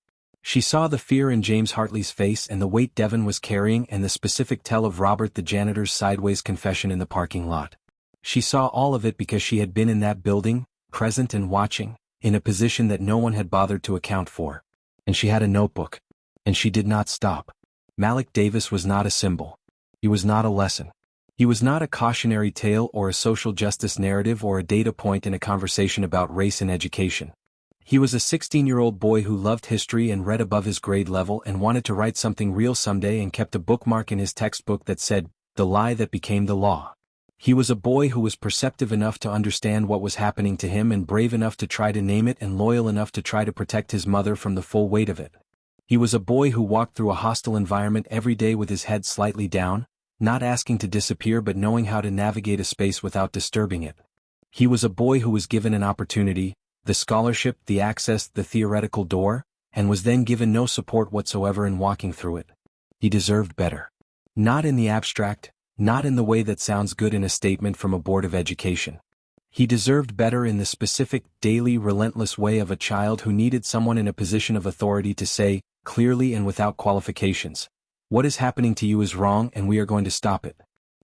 Speaker 1: She saw the fear in James Hartley's face and the weight Devon was carrying and the specific tell of Robert the janitor's sideways confession in the parking lot. She saw all of it because she had been in that building, present and watching, in a position that no one had bothered to account for. And she had a notebook. And she did not stop. Malik Davis was not a symbol. He was not a lesson. He was not a cautionary tale or a social justice narrative or a data point in a conversation about race and education. He was a 16-year-old boy who loved history and read above his grade level and wanted to write something real someday and kept a bookmark in his textbook that said, "The lie that became the law." He was a boy who was perceptive enough to understand what was happening to him and brave enough to try to name it and loyal enough to try to protect his mother from the full weight of it. He was a boy who walked through a hostile environment every day with his head slightly down, not asking to disappear but knowing how to navigate a space without disturbing it. He was a boy who was given an opportunity, the scholarship, the access, the theoretical door, and was then given no support whatsoever in walking through it. He deserved better. Not in the abstract, not in the way that sounds good in a statement from a board of education. He deserved better in the specific, daily, relentless way of a child who needed someone in a position of authority to say, clearly and without qualifications, "What is happening to you is wrong and we are going to stop it."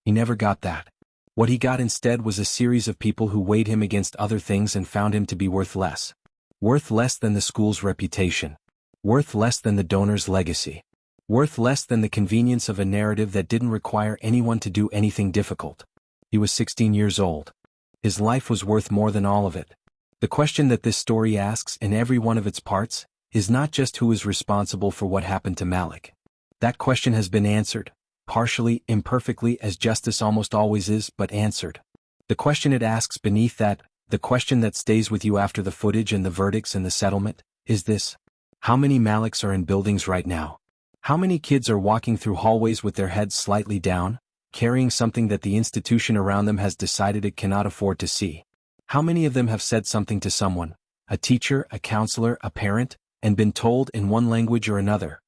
Speaker 1: He never got that. What he got instead was a series of people who weighed him against other things and found him to be worth less. Worth less than the school's reputation. Worth less than the donor's legacy. Worth less than the convenience of a narrative that didn't require anyone to do anything difficult. He was 16 years old. His life was worth more than all of it. The question that this story asks in every one of its parts is not just who is responsible for what happened to Malik. That question has been answered. Partially, imperfectly, as justice almost always is, but answered. The question it asks beneath that, the question that stays with you after the footage and the verdicts and the settlement, is this: how many Maliks are in buildings right now? How many kids are walking through hallways with their heads slightly down, carrying something that the institution around them has decided it cannot afford to see? How many of them have said something to someone, a teacher, a counselor, a parent, and been told in one language or another,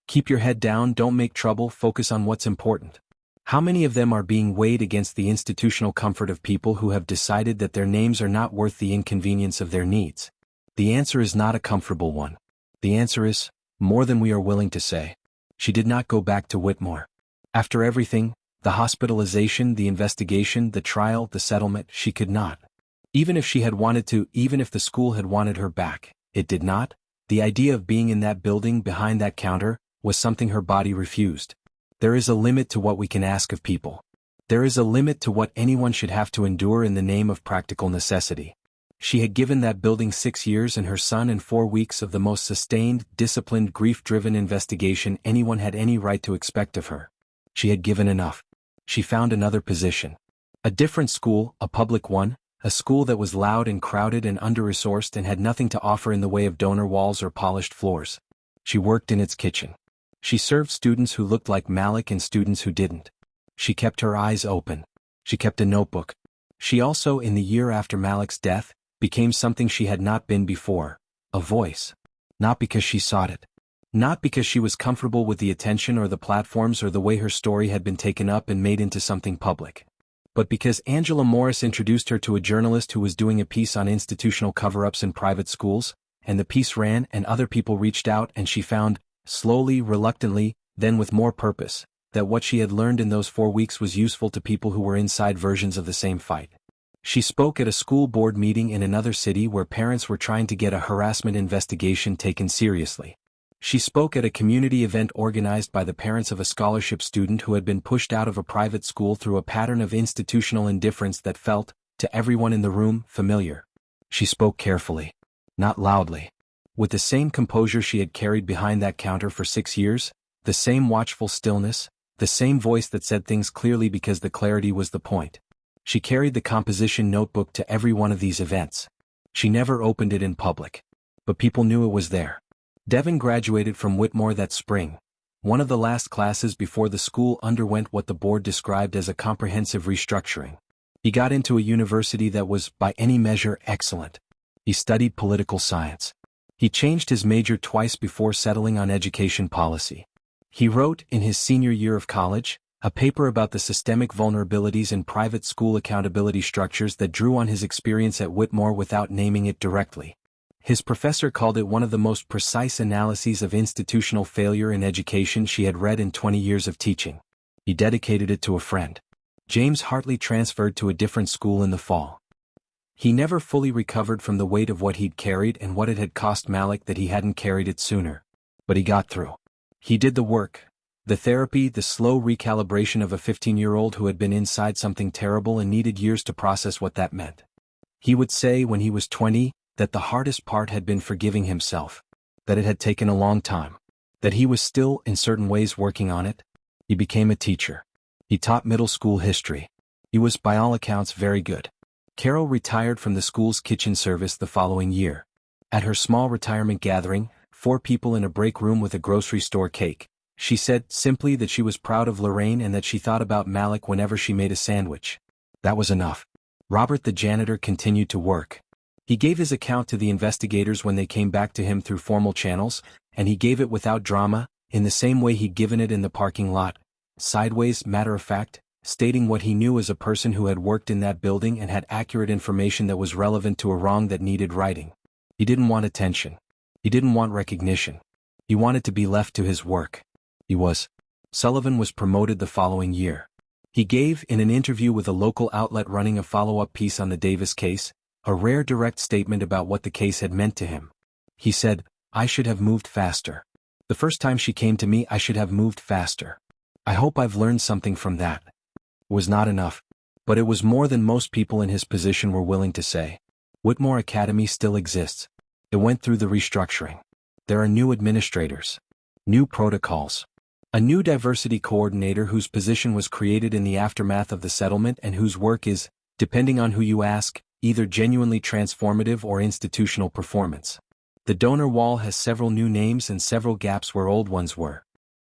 Speaker 1: "Keep your head down, don't make trouble, focus on what's important"? How many of them are being weighed against the institutional comfort of people who have decided that their names are not worth the inconvenience of their needs? The answer is not a comfortable one. The answer is, more than we are willing to say. She did not go back to Whitmore. After everything, the hospitalization, the investigation, the trial, the settlement, she could not. Even if she had wanted to, even if the school had wanted her back, it did not. The idea of being in that building behind that counter was something her body refused. There is a limit to what we can ask of people. There is a limit to what anyone should have to endure in the name of practical necessity. She had given that building 6 years and her son and 4 weeks of the most sustained, disciplined, grief-driven investigation anyone had any right to expect of her. She had given enough. She found another position. A different school, a public one, a school that was loud and crowded and under-resourced and had nothing to offer in the way of donor walls or polished floors. She worked in its kitchen. She served students who looked like Malik and students who didn't. She kept her eyes open. She kept a notebook. She also, in the year after Malik's death, became something she had not been before, a voice. Not because she sought it. Not because she was comfortable with the attention or the platforms or the way her story had been taken up and made into something public. But because Angela Morris introduced her to a journalist who was doing a piece on institutional cover-ups in private schools, and the piece ran and other people reached out and she found, slowly, reluctantly, then with more purpose, that what she had learned in those 4 weeks was useful to people who were inside versions of the same fight. She spoke at a school board meeting in another city where parents were trying to get a harassment investigation taken seriously. She spoke at a community event organized by the parents of a scholarship student who had been pushed out of a private school through a pattern of institutional indifference that felt, to everyone in the room, familiar. She spoke carefully. Not loudly. With the same composure she had carried behind that counter for 6 years, the same watchful stillness, the same voice that said things clearly because the clarity was the point. She carried the composition notebook to every one of these events. She never opened it in public. But people knew it was there. Devin graduated from Whitmore that spring, one of the last classes before the school underwent what the board described as a comprehensive restructuring. He got into a university that was, by any measure, excellent. He studied political science. He changed his major twice before settling on education policy. He wrote, in his senior year of college, a paper about the systemic vulnerabilities in private school accountability structures that drew on his experience at Whitmore without naming it directly. His professor called it one of the most precise analyses of institutional failure in education she had read in 20 years of teaching. He dedicated it to a friend. James Hartley transferred to a different school in the fall. He never fully recovered from the weight of what he'd carried and what it had cost Malik that he hadn't carried it sooner. But he got through. He did the work. The therapy, the slow recalibration of a 15-year-old who had been inside something terrible and needed years to process what that meant. He would say when he was 20, that the hardest part had been forgiving himself, that it had taken a long time, that he was still, in certain ways, working on it. He became a teacher. He taught middle school history. He was, by all accounts, very good. Carol retired from the school's kitchen service the following year. At her small retirement gathering, 4 people in a break room with a grocery store cake, she said simply that she was proud of Lorraine and that she thought about Malik whenever she made a sandwich. That was enough. Robert the janitor continued to work. He gave his account to the investigators when they came back to him through formal channels, and he gave it without drama, in the same way he'd given it in the parking lot, sideways, matter-of-fact, stating what he knew as a person who had worked in that building and had accurate information that was relevant to a wrong that needed righting. He didn't want attention. He didn't want recognition. He wanted to be left to his work. Sullivan was promoted the following year. He gave, in an interview with a local outlet running a follow-up piece on the Davis case, a rare direct statement about what the case had meant to him. He said, "I should have moved faster. The first time she came to me, I should have moved faster. I hope I've learned something from that." It was not enough. But it was more than most people in his position were willing to say. Whitmore Academy still exists. It went through the restructuring. There are new administrators. New protocols. A new diversity coordinator whose position was created in the aftermath of the settlement and whose work is, depending on who you ask, either genuinely transformative or institutional performance. The donor wall has several new names and several gaps where old ones were.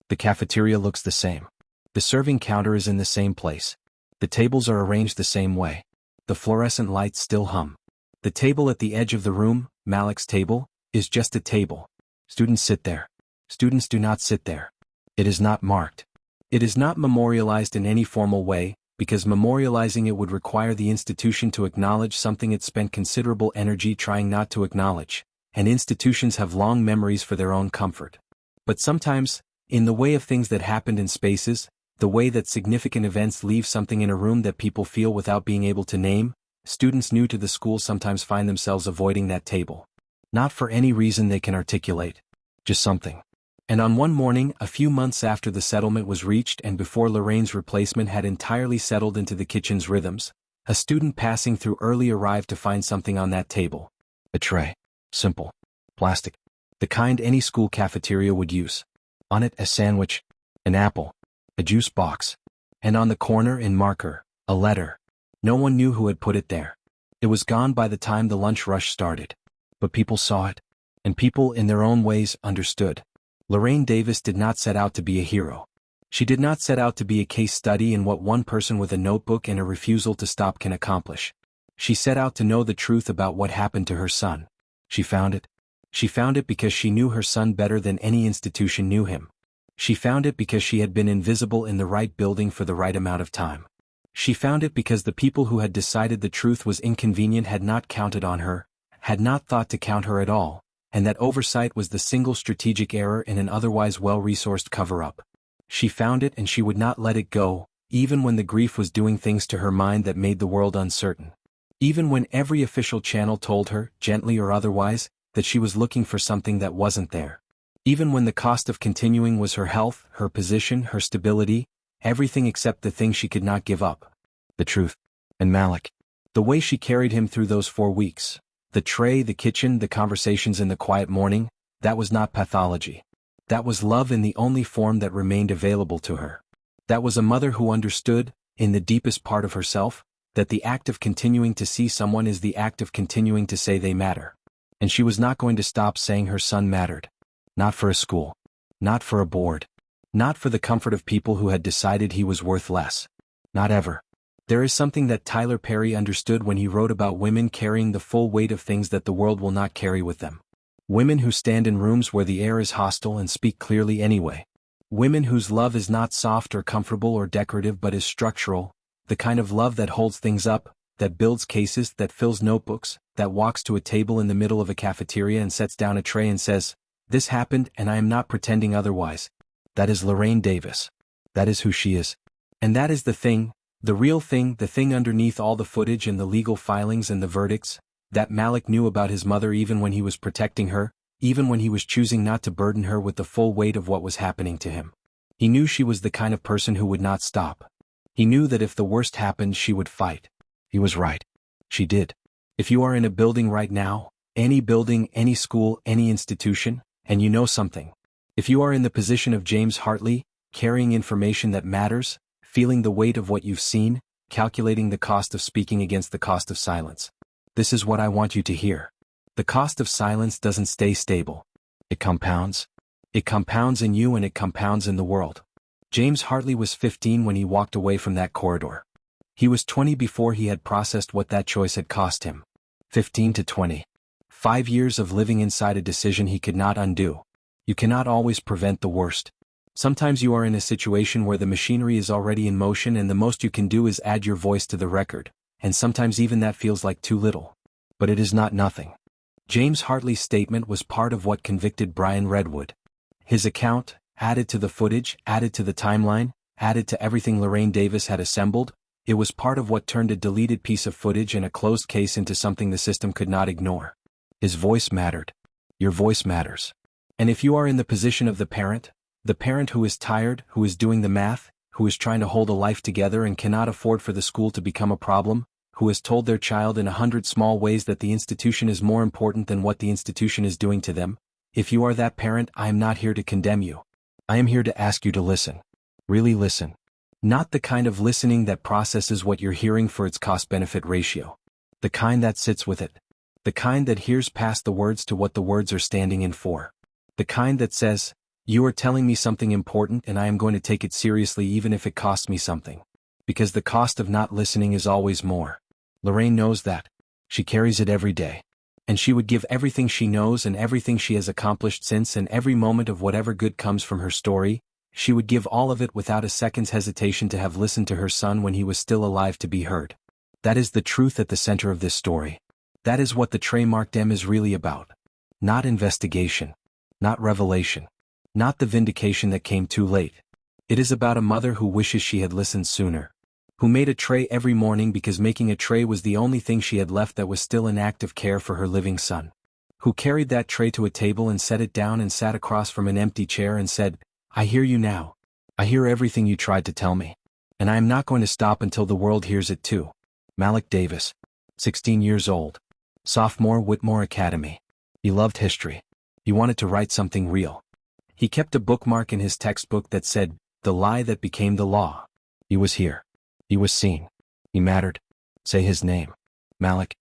Speaker 1: The cafeteria looks the same. The serving counter is in the same place. The tables are arranged the same way. The fluorescent lights still hum. The table at the edge of the room, Malik's table, is just a table. Students sit there. Students do not sit there. It is not marked. It is not memorialized in any formal way, because memorializing it would require the institution to acknowledge something it spent considerable energy trying not to acknowledge, and institutions have long memories for their own comfort. But sometimes, in the way of things that happened in spaces, the way that significant events leave something in a room that people feel without being able to name, students new to the school sometimes find themselves avoiding that table. Not for any reason they can articulate. Just something. And on one morning, a few months after the settlement was reached and before Lorraine's replacement had entirely settled into the kitchen's rhythms, a student passing through early arrived to find something on that table. A tray. Simple. Plastic. The kind any school cafeteria would use. On it, a sandwich, an apple, a juice box, And on the corner in marker, a letter. No one knew who had put it there. It was gone by the time the lunch rush started. But people saw it. And people, in their own ways, understood. Lorraine Davis did not set out to be a hero. She did not set out to be a case study in what one person with a notebook and a refusal to stop can accomplish. She set out to know the truth about what happened to her son. She found it. She found it because she knew her son better than any institution knew him. She found it because she had been invisible in the right building for the right amount of time. She found it because the people who had decided the truth was inconvenient had not counted on her, had not thought to count her at all, and that oversight was the single strategic error in an otherwise well-resourced cover-up. She found it and she would not let it go, even when the grief was doing things to her mind that made the world uncertain. Even when every official channel told her, gently or otherwise, that she was looking for something that wasn't there. Even when the cost of continuing was her health, her position, her stability, everything except the thing she could not give up. The truth. And Malik. The way she carried him through those 4 weeks. The tray, the kitchen, the conversations in the quiet morning, that was not pathology. That was love in the only form that remained available to her. That was a mother who understood, in the deepest part of herself, that the act of continuing to see someone is the act of continuing to say they matter. And she was not going to stop saying her son mattered. Not for a school. Not for a board. Not for the comfort of people who had decided he was worth less. Not ever. There is something that Tyler Perry understood when he wrote about women carrying the full weight of things that the world will not carry with them. Women who stand in rooms where the air is hostile and speak clearly anyway. Women whose love is not soft or comfortable or decorative but is structural, the kind of love that holds things up, that builds cases, that fills notebooks, that walks to a table in the middle of a cafeteria and sets down a tray and says, "This happened and I am not pretending otherwise." That is Lorraine Davis. That is who she is. And that is the real thing, the thing underneath all the footage and the legal filings and the verdicts, that Malik knew about his mother even when he was protecting her, even when he was choosing not to burden her with the full weight of what was happening to him. He knew she was the kind of person who would not stop. He knew that if the worst happened she would fight. He was right. She did. If you are in a building right now, any building, any school, any institution, and you know something. If you are in the position of James Hartley, carrying information that matters, feeling the weight of what you've seen, calculating the cost of speaking against the cost of silence. This is what I want you to hear. The cost of silence doesn't stay stable. It compounds. It compounds in you and it compounds in the world. James Hartley was 15 when he walked away from that corridor. He was 20 before he had processed what that choice had cost him. 15 to 20. 5 years of living inside a decision he could not undo. You cannot always prevent the worst. Sometimes you are in a situation where the machinery is already in motion and the most you can do is add your voice to the record, and sometimes even that feels like too little. But it is not nothing. James Hartley's statement was part of what convicted Brian Redwood. His account, added to the footage, added to the timeline, added to everything Lorraine Davis had assembled, it was part of what turned a deleted piece of footage and a closed case into something the system could not ignore. His voice mattered. Your voice matters. And if you are in the position of the parent who is tired, who is doing the math, who is trying to hold a life together and cannot afford for the school to become a problem, who has told their child in 100 small ways that the institution is more important than what the institution is doing to them, if you are that parent, I am not here to condemn you. I am here to ask you to listen. Really listen. Not the kind of listening that processes what you're hearing for its cost-benefit ratio. The kind that sits with it. The kind that hears past the words to what the words are standing in for. The kind that says, you are telling me something important and I am going to take it seriously even if it costs me something. Because the cost of not listening is always more. Lorraine knows that. She carries it every day. And she would give everything she knows and everything she has accomplished since and every moment of whatever good comes from her story, she would give all of it without a second's hesitation to have listened to her son when he was still alive to be heard. That is the truth at the center of this story. That is what the trademarked M is really about. Not investigation. Not revelation. Not the vindication that came too late. It is about a mother who wishes she had listened sooner. Who made a tray every morning because making a tray was the only thing she had left that was still an act of care for her living son. Who carried that tray to a table and set it down and sat across from an empty chair and said, I hear you now. I hear everything you tried to tell me. And I am not going to stop until the world hears it too. Malik Davis. 16 years old. Sophomore, Whitmore Academy. He loved history. He wanted to write something real. He kept a bookmark in his textbook that said, The Lie That Became the Law. He was here. He was seen. He mattered. Say his name. Malik.